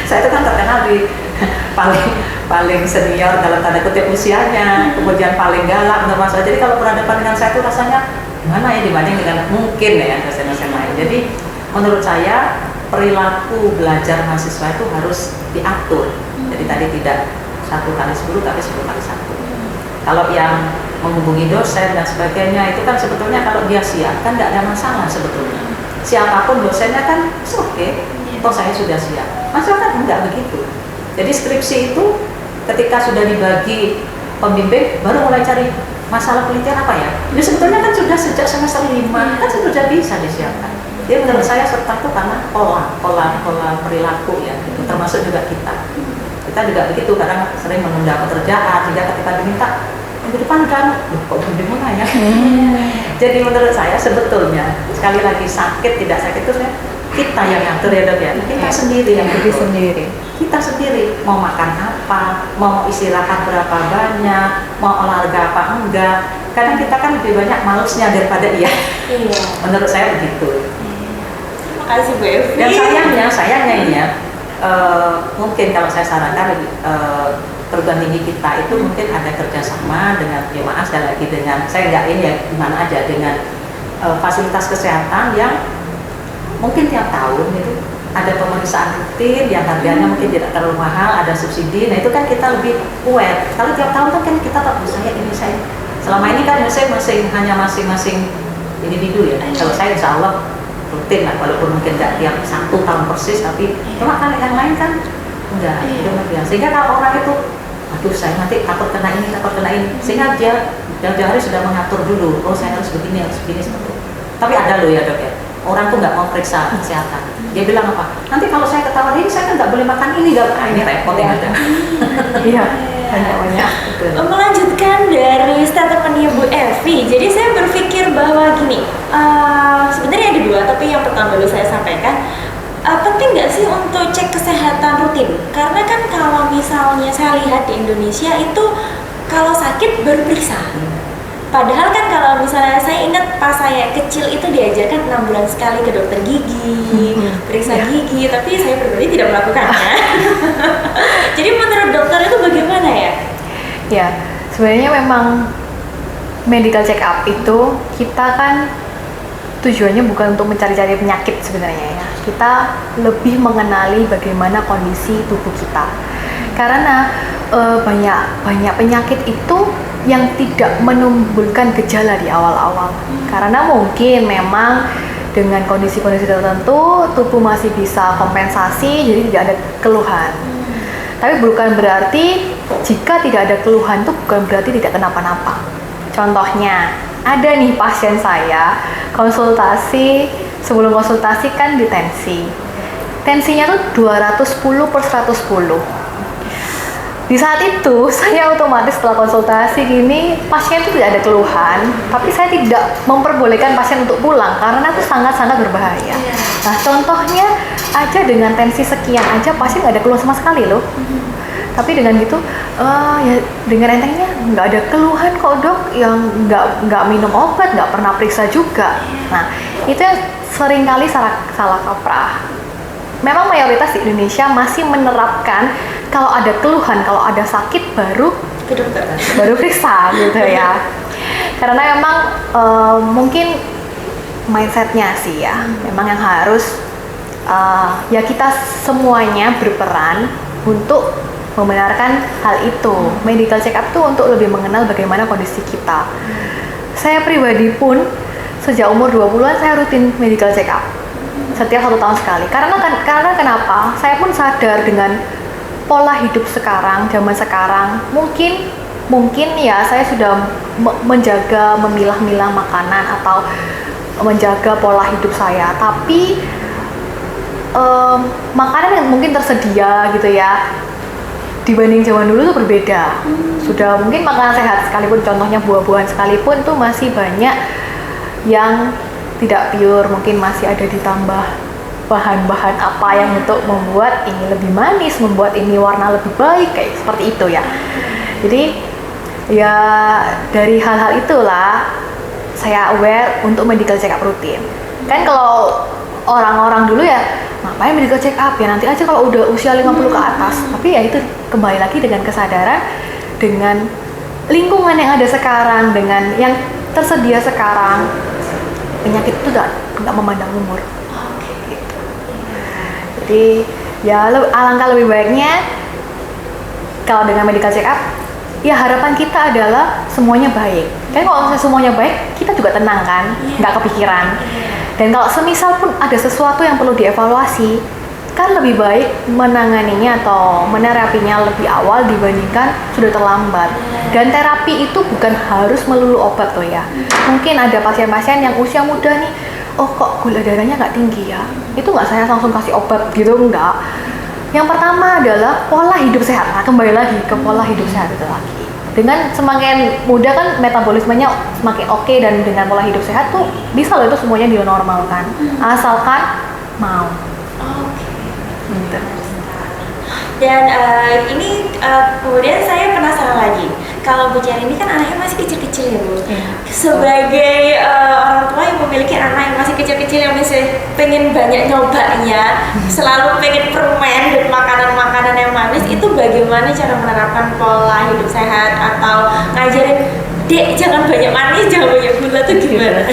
Saya itu kan terkenal di paling senior dalam tanda kutip usianya, kemudian paling galak untuk masalah. Jadi kalau berhadapan dengan saya itu rasanya gimana ya dibanding dengan mungkin ya dosen-dosen lain. Jadi menurut saya perilaku belajar mahasiswa itu harus diatur. Jadi tadi tidak 1 kali 10 tapi 10 kali 1. Kalau yang menghubungi dosen dan sebagainya, itu kan sebetulnya kalau dia siap kan nggak ada masalah sebetulnya. Siapapun dosennya kan oke, toh saya sudah siap. Masalah kan enggak begitu. Jadi skripsi itu ketika sudah dibagi pembimbing baru mulai cari masalah penelitian apa ya. Ini sebetulnya kan sudah sejak semester 5 kan sudah bisa disiapkan. Jadi menurut saya serta itu karena pola perilaku ya, gitu. Termasuk juga kita juga begitu, kadang sering menunda pekerjaan sehingga ketika diminta minggu depan kan, kok belum dimulai ya. Jadi menurut saya sebetulnya sekali lagi sakit tidak sakit itu kita yang ngatur ya dok ya, kita sendiri yang diri sendiri. Kita sendiri mau makan apa, mau istirahat berapa banyak, mau olahraga apa enggak. Kadang kita kan lebih banyak malesnya daripada iya. Menurut saya begitu. Terima kasih Bu Evi. Dan sayangnya ini ya, mungkin kalau saya sarankan perguruan tinggi kita itu mungkin ada kerjasama dengan, ya maaf sekali lagi dengan, saya nggak ini ya gimana aja, dengan fasilitas kesehatan yang mungkin tiap tahun itu ada pemeriksaan rutin yang harganya mungkin tidak terlalu mahal, ada subsidi. Nah itu kan kita lebih aware. Kalau tiap tahun kan kita tahu saya selama ini kan saya hanya masing-masing individu ya. Kalau saya insya Allah rutin lah, walaupun mungkin tidak tiap 1 tahun persis, tapi cuma kan yang lain kan enggak, sehingga kalau orang itu aduh saya nanti takut kena ini, sehingga dia jauh-jauh hari sudah mengatur dulu, oh saya harus begini seperti itu. Tapi ada loh ya dok ya, orang tuh nggak mau periksa kesehatan, dia bilang apa, nanti kalau saya ketahuan ini saya kan nggak boleh makan ini, ini repot ya ada. Iya, banyak. Melanjutkan dari statementnya Bu Evi, jadi saya berpikir bahwa gini, sebenarnya ada 2, tapi yang pertama dulu saya sampaikan, penting nggak sih untuk cek kesehatan rutin? Karena kan kalau misalnya saya lihat di Indonesia itu kalau sakit baru periksa. Padahal kan kalau misalnya saya ingat pas saya kecil itu diajarkan 6 bulan sekali ke dokter gigi, periksa gigi, tapi saya pribadi tidak melakukannya. Jadi menurut dokter itu bagaimana ya? Ya, sebenarnya memang medical check up itu kita kan tujuannya bukan untuk mencari-cari penyakit sebenarnya ya. Kita lebih mengenali bagaimana kondisi tubuh kita. Karena banyak penyakit itu yang tidak menimbulkan gejala di awal-awal. Karena mungkin memang dengan kondisi-kondisi tertentu tubuh masih bisa kompensasi, jadi tidak ada keluhan. Tapi bukan berarti jika tidak ada keluhan itu bukan berarti tidak kenapa-napa. Contohnya, ada nih pasien saya konsultasi, sebelum konsultasi kan di tensi. Tensinya tuh 210/110. Di saat itu saya otomatis setelah konsultasi gini, pasien itu tidak ada keluhan, tapi saya tidak memperbolehkan pasien untuk pulang karena itu sangat-sangat berbahaya. Nah contohnya aja dengan tensi sekian aja pasien nggak ada keluhan sama sekali loh. Tapi dengan gitu, ya dengan entengnya nggak ada keluhan kok dok, yang nggak minum obat, nggak pernah periksa juga. Nah itu yang seringkali salah kaprah. Memang mayoritas di Indonesia masih menerapkan kalau ada keluhan, kalau ada sakit baru Ke dokter. baru periksa gitu ya. Karena memang mungkin mindsetnya sih ya, memang yang harus ya kita semuanya berperan untuk membenarkan hal itu. Medical check up tuh untuk lebih mengenal bagaimana kondisi kita. Saya pribadi pun sejak umur 20-an saya rutin medical check up setiap 1 tahun sekali. Karena kenapa? Saya pun sadar dengan pola hidup sekarang, zaman sekarang, mungkin ya saya sudah menjaga, memilah-milah makanan atau menjaga pola hidup saya. Tapi makanan yang mungkin tersedia gitu ya, dibanding zaman dulu tuh berbeda. Sudah mungkin makanan sehat sekalipun, contohnya buah-buahan sekalipun tuh masih banyak yang tidak pure, mungkin masih ada ditambah bahan-bahan apa yang untuk membuat ini lebih manis, membuat ini warna lebih baik, kayak seperti itu ya. Jadi ya dari hal-hal itulah saya aware untuk medical check up rutin. Kan kalau orang-orang dulu ya ngapain medical check up ya, nanti aja kalau udah usia 50 ke atas. Tapi ya itu kembali lagi dengan kesadaran, dengan lingkungan yang ada sekarang, dengan yang tersedia sekarang, penyakit itu nggak memandang umur. Gitu. Jadi ya alangkah lebih baiknya kalau dengan medical check up ya harapan kita adalah semuanya baik. Kan kalau misalnya semuanya baik, kita juga tenang kan, nggak kepikiran. Dan kalau semisal pun ada sesuatu yang perlu dievaluasi, kan lebih baik menanganinya atau menerapinya lebih awal dibandingkan sudah terlambat. Dan terapi itu bukan harus melulu obat loh ya. Mungkin ada pasien-pasien yang usia muda nih, oh kok gula darahnya nggak tinggi ya, itu nggak saya langsung kasih obat gitu, enggak. Yang pertama adalah pola hidup sehat. Nah, kembali lagi ke pola hidup sehat itu lagi. Dengan semakin muda kan metabolismenya semakin oke, dan dengan pola hidup sehat tuh bisa loh itu semuanya dinormalkan, asalkan mau. Gitu. Dan ini kemudian saya penasaran lagi, kalau Bu Cherry ini kan anaknya masih kecil-kecil ya Bu. Sebagai orang tua yang memiliki anak yang masih kecil-kecil yang masih pengen banyak nyobanya, selalu pengen permen dan makanan-makanan yang manis, itu bagaimana cara menerapkan pola hidup sehat atau ngajarin dek jangan banyak manis, jangan banyak gula tuh gimana?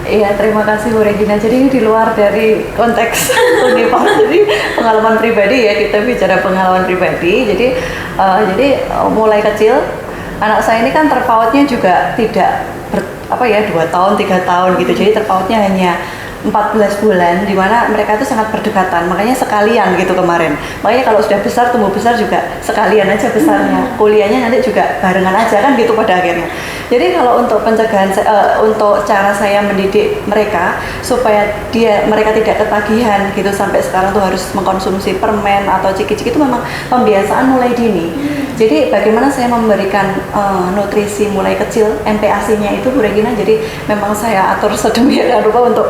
Iya, terima kasih Bu Regina. Jadi ini di luar dari konteks Unipar, jadi pengalaman pribadi ya, kita bicara pengalaman pribadi. Jadi mulai kecil anak saya ini kan terpautnya juga tidak 2 tahun 3 tahun gitu. Jadi terpautnya hanya 14 bulan, di mana mereka itu sangat berdekatan, makanya sekalian gitu kemarin. Makanya kalau sudah besar, tumbuh besar juga sekalian aja besarnya, kuliahnya nanti juga barengan aja kan gitu pada akhirnya. Jadi kalau untuk pencegahan, untuk cara saya mendidik mereka supaya mereka tidak ketagihan gitu sampai sekarang tuh harus mengkonsumsi permen atau ciki-ciki, itu memang pembiasaan mulai dini. Jadi bagaimana saya memberikan nutrisi mulai kecil, MPASI-nya itu Bu Regina, jadi memang saya atur sedemikian rupa untuk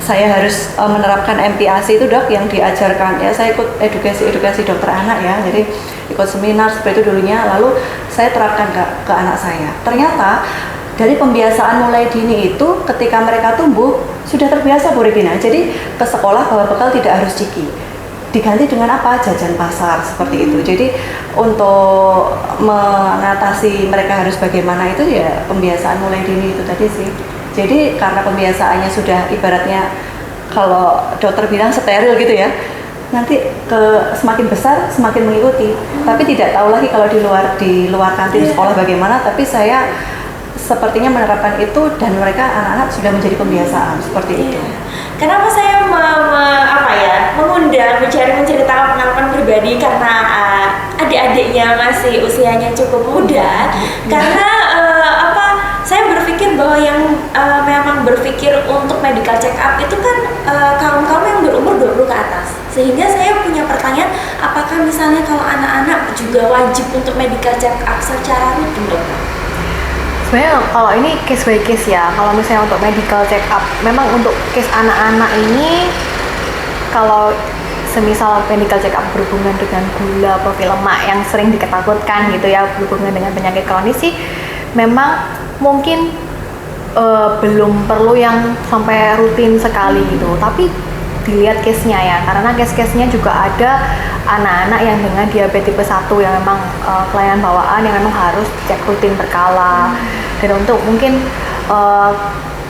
saya harus menerapkan MPASI itu Dok, yang diajarkan ya, saya ikut edukasi dokter anak ya, jadi ikut seminar seperti itu dulunya, lalu saya terapkan ke anak saya. Ternyata dari pembiasaan mulai dini itu ketika mereka tumbuh sudah terbiasa Bu Regina, jadi ke sekolah bawa bekal tidak harus ciki, diganti dengan apa? Jajan pasar seperti itu. Jadi untuk mengatasi mereka harus bagaimana itu ya pembiasaan mulai dini itu tadi sih. Jadi karena pembiasaannya sudah ibaratnya kalau dokter bilang steril gitu ya, nanti semakin besar semakin mengikuti. Tapi tidak tahu lagi kalau di luar kantin sekolah bagaimana, tapi saya sepertinya menerapkan itu dan mereka anak-anak sudah menjadi pembiasaan seperti itu. Kenapa saya mengundang Bu Cherry menceritakan pengalaman pribadi, karena adik-adiknya masih usianya cukup muda. Karena saya berpikir bahwa yang memang berpikir untuk medical check up itu kan kaum-kaum yang berumur 20 ke atas. Sehingga saya punya pertanyaan, apakah misalnya kalau anak-anak juga wajib untuk medical check up secara rutin, Dokter? Sebenarnya kalau ini case by case ya. Kalau misalnya untuk medical check up, memang untuk case anak-anak ini, kalau semisal medical check up berhubungan dengan gula, profil lemak yang sering diketakutkan gitu ya, berhubungan dengan penyakit kronis sih, memang mungkin belum perlu yang sampai rutin sekali gitu. Tapi dilihat case-nya ya, karena case-case-nya juga ada anak-anak yang dengan diabetes tipe 1 yang memang kelainan bawaan yang memang harus cek rutin berkala. Dan untuk mungkin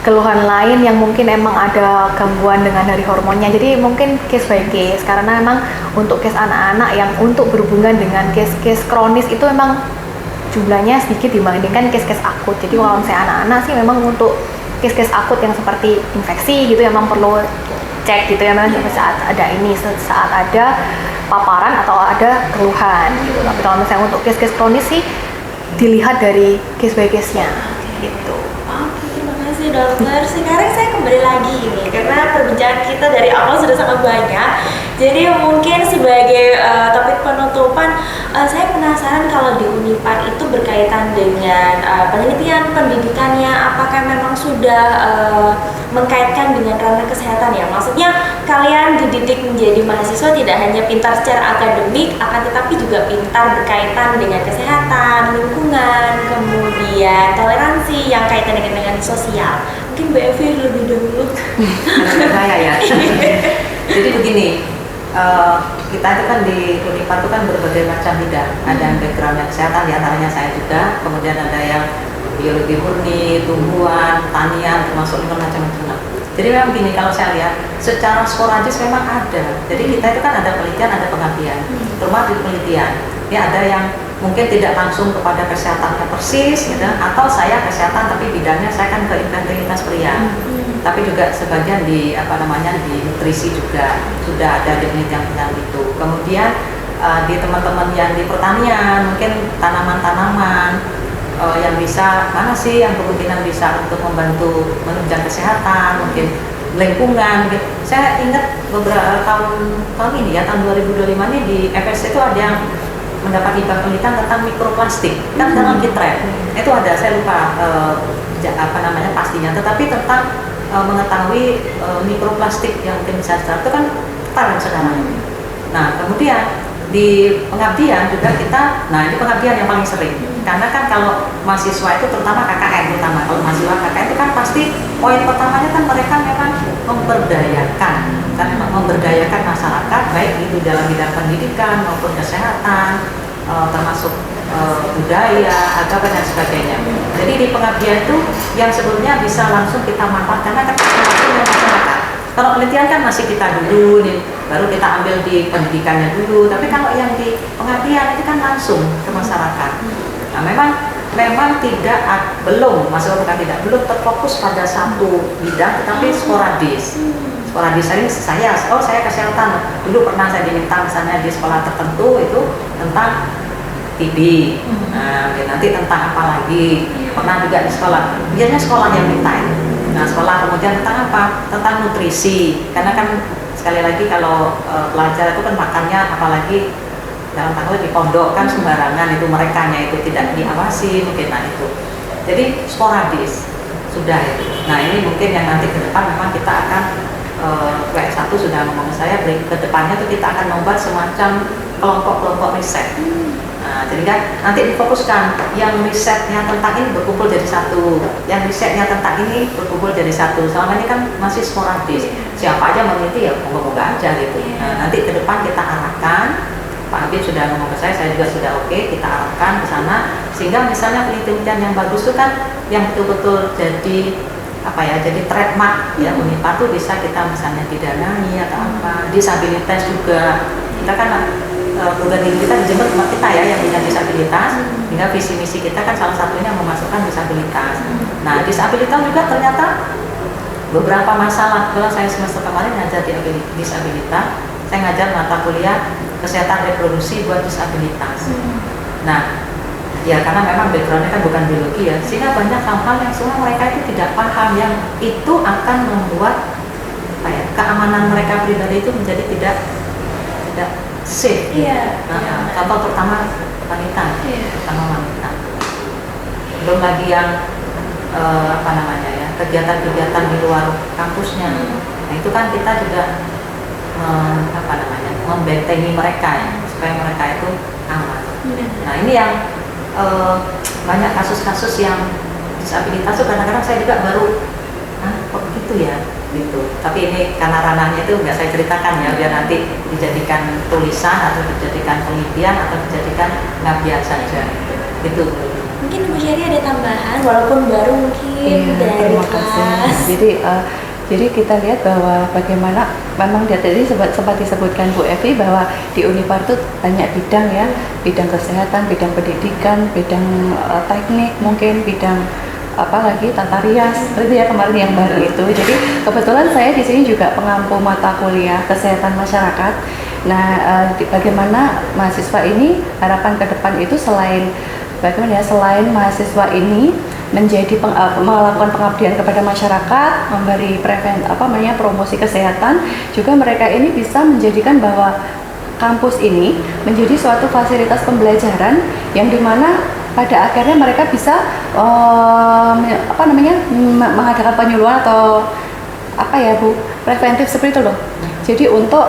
keluhan lain yang mungkin emang ada gangguan dengan dari hormonnya, jadi mungkin case by case, karena memang untuk case anak-anak yang untuk berhubungan dengan case-case kronis itu memang jumlahnya sedikit dibandingkan case-case akut. Jadi kalau misalnya anak-anak sih memang untuk case-case akut yang seperti infeksi gitu memang perlu cek gitu ya, memang saat ada paparan atau ada keluhan gitu. Tapi kalau misalnya untuk case-case kronis sih dilihat dari case by case-nya gitu. Terima kasih Dokter. Sekarang saya kembali lagi ini karena perbincangan kita dari awal sudah sangat banyak. Jadi mungkin sebagai topik penutupan, saya penasaran kalau di Unipar itu berkaitan dengan penelitian pendidikannya, apakah memang sudah mengkaitkan dengan ranah kesehatan ya? Maksudnya kalian dididik menjadi mahasiswa tidak hanya pintar secara akademik, akan tetapi juga pintar berkaitan dengan kesehatan, lingkungan, kemudian toleransi yang kaitan dengan sosial. Mungkin Mbak Evi lebih dahulu. Saya ya. Jadi begini, kita itu kan di Unipar itu kan berbagai macam bidang. Ada yang backgroundnya kesehatan, diantaranya saya juga. Kemudian ada yang biologi murni, tumbuhan, pertanian, termasuk macam-macam. Jadi memang begini, kalau saya lihat secara sporadis memang ada. Jadi kita itu kan ada penelitian, ada pengabdian. Terutama di penelitian, ya ada yang mungkin tidak langsung kepada kesehatannya persis gitu, atau saya kesehatan tapi bidangnya saya kan ke infertilitas pria. Tapi juga sebagian di di nutrisi juga sudah ada penelitian tentang itu. Kemudian di teman-teman yang di pertanian mungkin tanaman-tanaman yang bisa mana sih yang kemungkinan bisa untuk membantu menunjang kesehatan, mungkin lingkungan gitu. Saya ingat beberapa tahun ini ya, tahun 2025 ini di FS itu ada yang mendapat hibah penelitian tentang mikroplastik. Kan dalam kitret itu ada, saya lupa pastinya, tetapi tentang mengetahui mikroplastik yang mungkin bisa itu kan ketahuan sekarang. Nah kemudian di pengabdian juga kita, nah ini pengabdian yang paling sering, karena kan kalau mahasiswa itu terutama KKN, terutama kalau mahasiswa KKN itu kan pasti poin pertamanya kan mereka memang memberdayakan masyarakat, baik itu dalam bidang pendidikan maupun kesehatan, termasuk budaya, agama dan sebagainya. Jadi di pengabdian itu yang sebetulnya bisa langsung kita manfaatkan karena kan langsung dengan masyarakat. Kalau penelitian kan masih kita dulu nih, baru kita ambil di pendidikannya dulu. Tapi kalau yang di pengabdian itu kan langsung ke masyarakat. Nah memang belum terfokus pada satu bidang, tetapi sporadis. Saya kesehatan. Dulu pernah saya diminta misalnya di sekolah tertentu itu tentang TB. Nah, nanti tentang apa lagi? Pernah juga di sekolah. Biasanya sekolah yang minta itu. Nah, sekolah kemudian tentang apa? Tentang nutrisi. Karena kan sekali lagi kalau pelajar itu kan makannya apalagi dalam tanda di pondok kan sembarangan, itu merekanya itu tidak diawasi mungkin, nah itu. Jadi sporadis sudah itu. Nah, ini mungkin yang nanti ke depan memang kita akan W1 sudah ngomong ke saya, ke depannya itu kita akan membuat semacam kelompok-kelompok riset. Nah, jadi kan nanti difokuskan yang risetnya tentang ini berkumpul jadi satu, yang risetnya tentang ini berkumpul jadi satu. Selama ini kan masih sporadis, siapa aja meneliti ya moga-moga aja gitu. Nah, nanti ke depan kita arahkan, Pak Habib sudah ngomong ke saya juga sudah oke, kita arahkan ke sana sehingga misalnya penelitian yang bagus itu kan yang betul-betul jadi jadi trademark ya Unipar tuh bisa kita misalnya didanai atau apa. Disabilitas juga kita kan program kita dijemput sama kita ya yang punya disabilitas, sehingga visi misi kita kan salah satunya memasukkan disabilitas. Nah, disabilitas juga ternyata beberapa masalah. Kalau saya semester kemarin ngajar di disabilitas, saya ngajar mata kuliah kesehatan reproduksi buat disabilitas. Nah, ya karena memang backgroundnya kan bukan biologi ya, sehingga banyak hal-hal yang semua mereka itu tidak paham, yang itu akan membuat keamanan mereka pribadi itu menjadi tidak safe. Contoh pertama wanita, belum lagi yang kegiatan-kegiatan di luar kampusnya. Nah itu kan kita juga membentengi mereka ya, supaya mereka itu aman. Nah ini yang banyak kasus-kasus yang disabilitas itu kadang-kadang saya juga baru kok gitu ya gitu. Tapi ini karena ranahnya itu nggak saya ceritakan ya, biar nanti dijadikan tulisan atau dijadikan penelitian atau dijadikan pengabdian saja gitu. Mungkin Bu Syari ada tambahan walaupun baru mungkin dari kelas. Jadi kita lihat bahwa bagaimana memang tadi sempat disebutkan Bu Evi bahwa di Unipar itu banyak bidang ya, bidang kesehatan, bidang pendidikan, bidang teknik, mungkin bidang apalagi tata rias, seperti ya kemarin yang baru itu. Jadi kebetulan saya di sini juga pengampu mata kuliah kesehatan masyarakat. Nah, bagaimana mahasiswa ini harapan ke depan itu selain mahasiswa ini menjadi melakukan pengabdian kepada masyarakat, memberi promosi kesehatan, juga mereka ini bisa menjadikan bahwa kampus ini menjadi suatu fasilitas pembelajaran yang dimana pada akhirnya mereka bisa mengadakan penyuluhan atau preventif seperti itu loh. Jadi untuk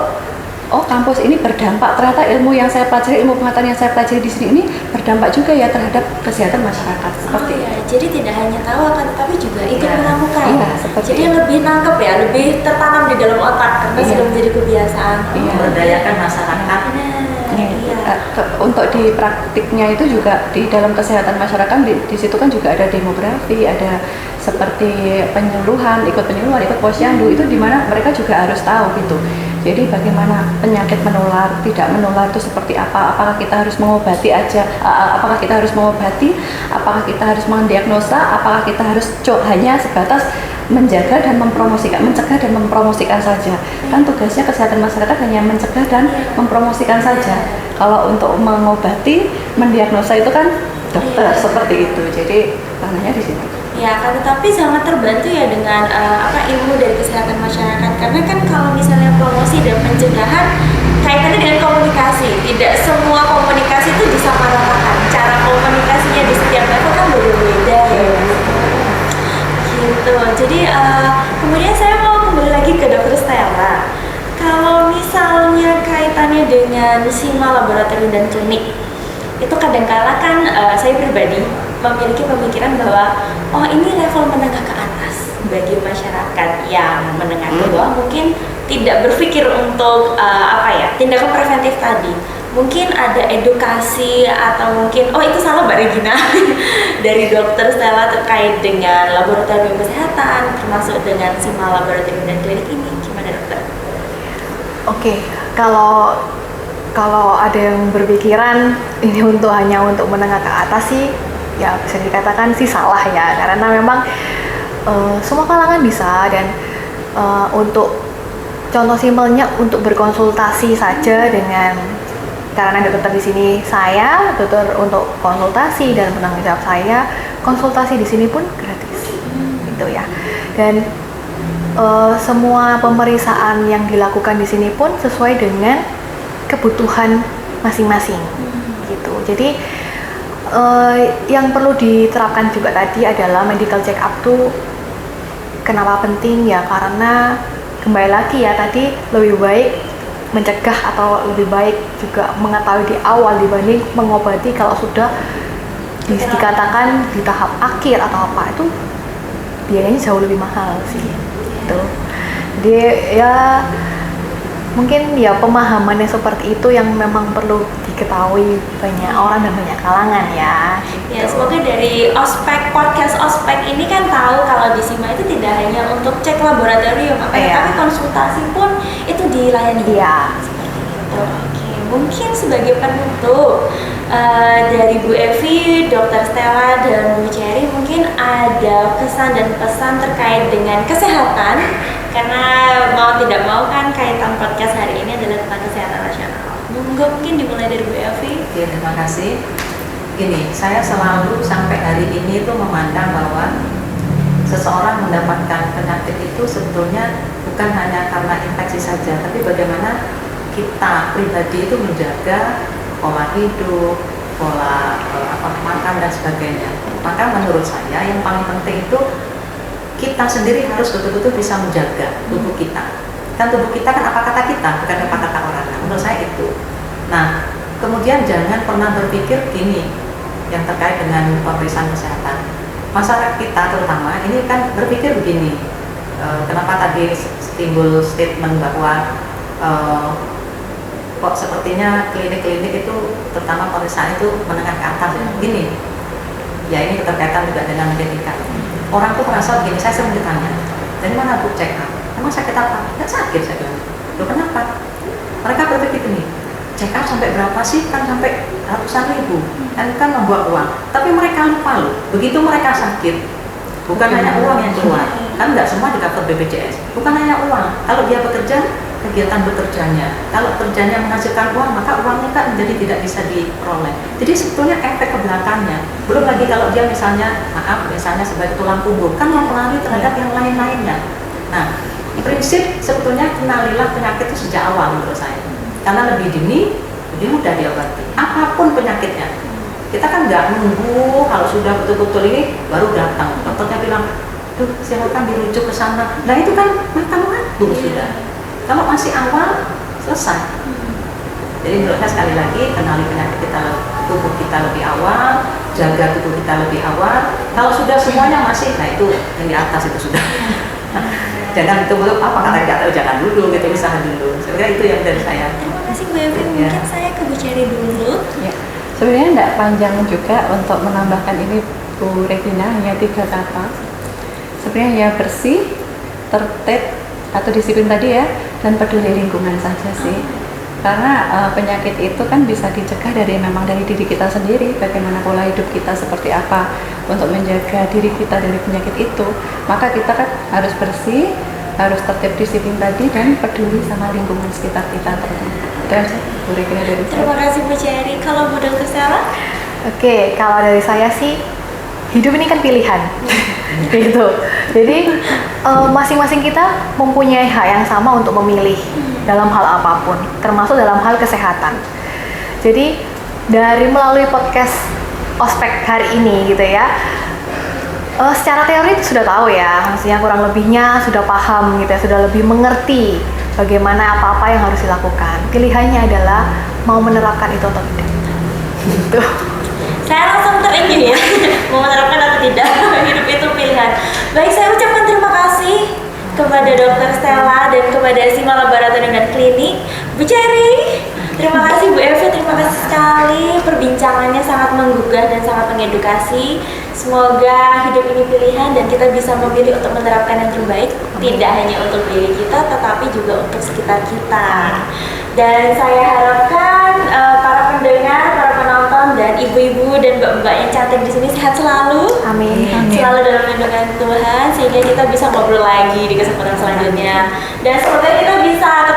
kampus ini berdampak, ternyata ilmu yang saya pelajari, ilmu pengetahuan yang saya pelajari di sini ini berdampak juga ya terhadap kesehatan masyarakat. Seperti jadi tidak hanya tahu akan tetapi juga ikut melakukan. Jadi itu. lebih nangkep ya, lebih tertanam di dalam otak karena sudah menjadi kebiasaan. Memberdayakan masyarakat. Untuk di praktiknya itu juga di dalam kesehatan masyarakat di situ kan juga ada demografi, ada seperti ikut penyuluhan, ikut posyandu, itu dimana mereka juga harus tahu gitu. Jadi bagaimana penyakit menular, tidak menular itu seperti apa? Apakah kita harus mengobati aja? Apakah kita harus mengobati? Apakah kita harus mendiagnosa? Apakah kita harus hanya sebatas menjaga dan mempromosikan, mencegah dan mempromosikan saja? Kan tugasnya kesehatan masyarakat hanya mencegah dan mempromosikan saja. Kalau untuk mengobati, mendiagnosa itu kan dokter seperti itu. Jadi tanahnya di situ. Ya, kan tetapi sangat terbantu ya dengan ilmu dari kesehatan masyarakat, karena kan kalau misalnya promosi dan pencegahan kaitannya dengan komunikasi. Tidak semua komunikasi itu disamaratakan. Cara komunikasinya di setiap level kan berbeda ya. Gitu. Jadi kemudian saya mau kembali lagi ke Dokter Stella. Kalau misalnya kaitannya dengan SIMA laboratorium dan klinik, itu kadang-kala kan saya pribadi memiliki pemikiran bahwa oh ini level menengah ke atas bagi masyarakat yang menengah ke bawah, mungkin tidak berpikir untuk tindakan preventif tadi. Mungkin ada edukasi atau mungkin itu salah Mbak Regina dari Dokter Stella terkait dengan laboratorium kesehatan, termasuk dengan SIMA laboratorium dan klinik ini, gimana dokter? Oke, kalau ada yang berpikiran ini hanya untuk menengah ke atas sih, ya bisa dikatakan sih salah ya, karena memang semua kalangan bisa. Dan untuk contoh simpelnya, untuk berkonsultasi saja dengan, karena dokter di sini saya dokter untuk konsultasi dan penanggung jawab saya, konsultasi di sini pun gratis, gitu ya. Dan semua pemeriksaan yang dilakukan di sini pun sesuai dengan kebutuhan masing-masing, gitu. Jadi yang perlu diterapkan juga tadi adalah medical check up tuh kenapa penting ya, karena kembali lagi ya tadi, lebih baik mencegah atau lebih baik juga mengetahui di awal dibanding mengobati kalau sudah dikatakan di tahap akhir atau apa, itu biayanya jauh lebih mahal sih, gitu. Jadi ya mungkin ya pemahamannya seperti itu yang memang perlu diketahui banyak orang dan banyak kalangan ya. Ya, semoga dari podcast ospek ini kan tahu kalau di SIMA itu tidak hanya untuk cek laboratorium, tapi konsultasi pun itu dilayani. Iya. Seperti itu. Oke, mungkin sebagai penutup dari Bu Evi, Dokter Stella dan Bu Cherry, mungkin ada kesan dan pesan terkait dengan kesehatan, karena mau tidak mau kan kaitan podcast hari ini adalah tentang kesehatan nasional. Mungkin dimulai dari Bu Evi. Ya, terima kasih. Gini, saya selalu sampai hari ini itu memandang bahwa seseorang mendapatkan penyakit itu sebetulnya bukan hanya karena infeksi saja, tapi bagaimana kita pribadi itu menjaga pola hidup, pola makan dan sebagainya. Maka menurut saya yang paling penting itu kita sendiri harus betul-betul bisa menjaga tubuh kita. Kan tubuh kita kan apa kata kita, bukan apa kata orang. Menurut saya itu. Nah, kemudian jangan pernah berpikir gini yang terkait dengan pemeriksaan kesehatan. Masyarakat kita terutama ini kan berpikir begini, kenapa tadi timbul statement bahwa kok sepertinya klinik-klinik itu terutama pemeriksaan itu menengah ke atas ya. Begini, ya ini keterkaitan juga dengan genetika. Orang tuh merasa begini, saya sering ditanya, dari mana Bu check up? Emang sakit apa? Nggak sakit, saya bilang. Loh kenapa? Mereka berpikir gini, check up sampai berapa sih? Kan sampai ratusan ribu, kan membuat uang. Tapi mereka lupa loh, begitu mereka sakit, bukan hanya uang yang keluar, kan nggak semua di-cover BPJS. Bukan hanya uang, kalau dia bekerja, kegiatan bekerjanya, kalau kerjanya menghasilkan uang, maka uangnya kan menjadi tidak bisa diperoleh. Jadi sebetulnya efek ke belakangnya, belum lagi kalau dia misalnya sebagai tulang punggung, kan mempengaruhi terhadap yang lain-lainnya. Nah, prinsip sebetulnya kenalilah penyakit itu sejak awal menurut saya, karena lebih dini, lebih mudah diobati. Apapun penyakitnya, kita kan nggak nunggu kalau sudah betul-betul ini baru datang. Dokternya bilang, tuh silakan dirujuk ke sana. Nah itu kan makan waktu sudah. Kalau masih awal, selesai. Jadi menurut saya sekali lagi, kenali penyakit kita, tubuh kita lebih awal, jaga tubuh kita lebih awal. Kalau sudah semuanya masih, nah itu yang di atas itu sudah. Jangan itu belum apa kata dia, jangan dulu, gitu usaha dulu. Sebenarnya itu yang dari saya. Terima kasih Bu Evi. Mungkin saya ke Bu Cherry dulu. Ya. Sebenarnya tidak panjang juga untuk menambahkan ini Bu Regina, hanya 3 kata. Sebenarnya ya bersih, tertib, atau disiplin tadi ya, dan peduli lingkungan saja sih. Karena penyakit itu kan bisa dicegah memang dari diri kita sendiri, bagaimana pola hidup kita seperti apa untuk menjaga diri kita dari penyakit itu. Maka kita kan harus bersih, harus tertib, disiplin tadi, dan peduli sama lingkungan sekitar kita. Itu aja Bu Regina dari saya. Terima kasih Bu Cherry. Kalau Bu Dr. Stella? Oke, kalau dari saya sih hidup ini kan pilihan, gitu. Jadi masing-masing kita mempunyai hak yang sama untuk memilih dalam hal apapun, termasuk dalam hal kesehatan. Jadi dari melalui podcast Ospek hari ini gitu ya, secara teori itu sudah tahu ya, maksudnya kurang lebihnya sudah paham gitu ya, sudah lebih mengerti bagaimana apa-apa yang harus dilakukan. Pilihannya adalah mau menerapkan itu atau tidak. Gitu. Saya langsung terenyuh ya, mau menerapkan atau tidak, hidup itu pilihan. Baik, saya ucapkan terima kasih kepada Dr. Stella dan kepada Sima Laboratorium dan Klinik, Bu Cherry. Terima kasih Bu Evi, terima kasih sekali. Perbincangannya sangat menggugah dan sangat mengedukasi. Semoga hidup ini pilihan dan kita bisa memilih untuk menerapkan yang terbaik. Tidak hanya untuk diri kita, tetapi juga untuk sekitar kita. Dan saya harapkan para pendengar, para penonton, dan ibu-ibu dan mbak-mbak yang cantik di sini sehat selalu. Amin. Selalu dalam lindungan Tuhan, sehingga kita bisa ngobrol lagi di kesempatan selanjutnya. Dan semoga kita bisa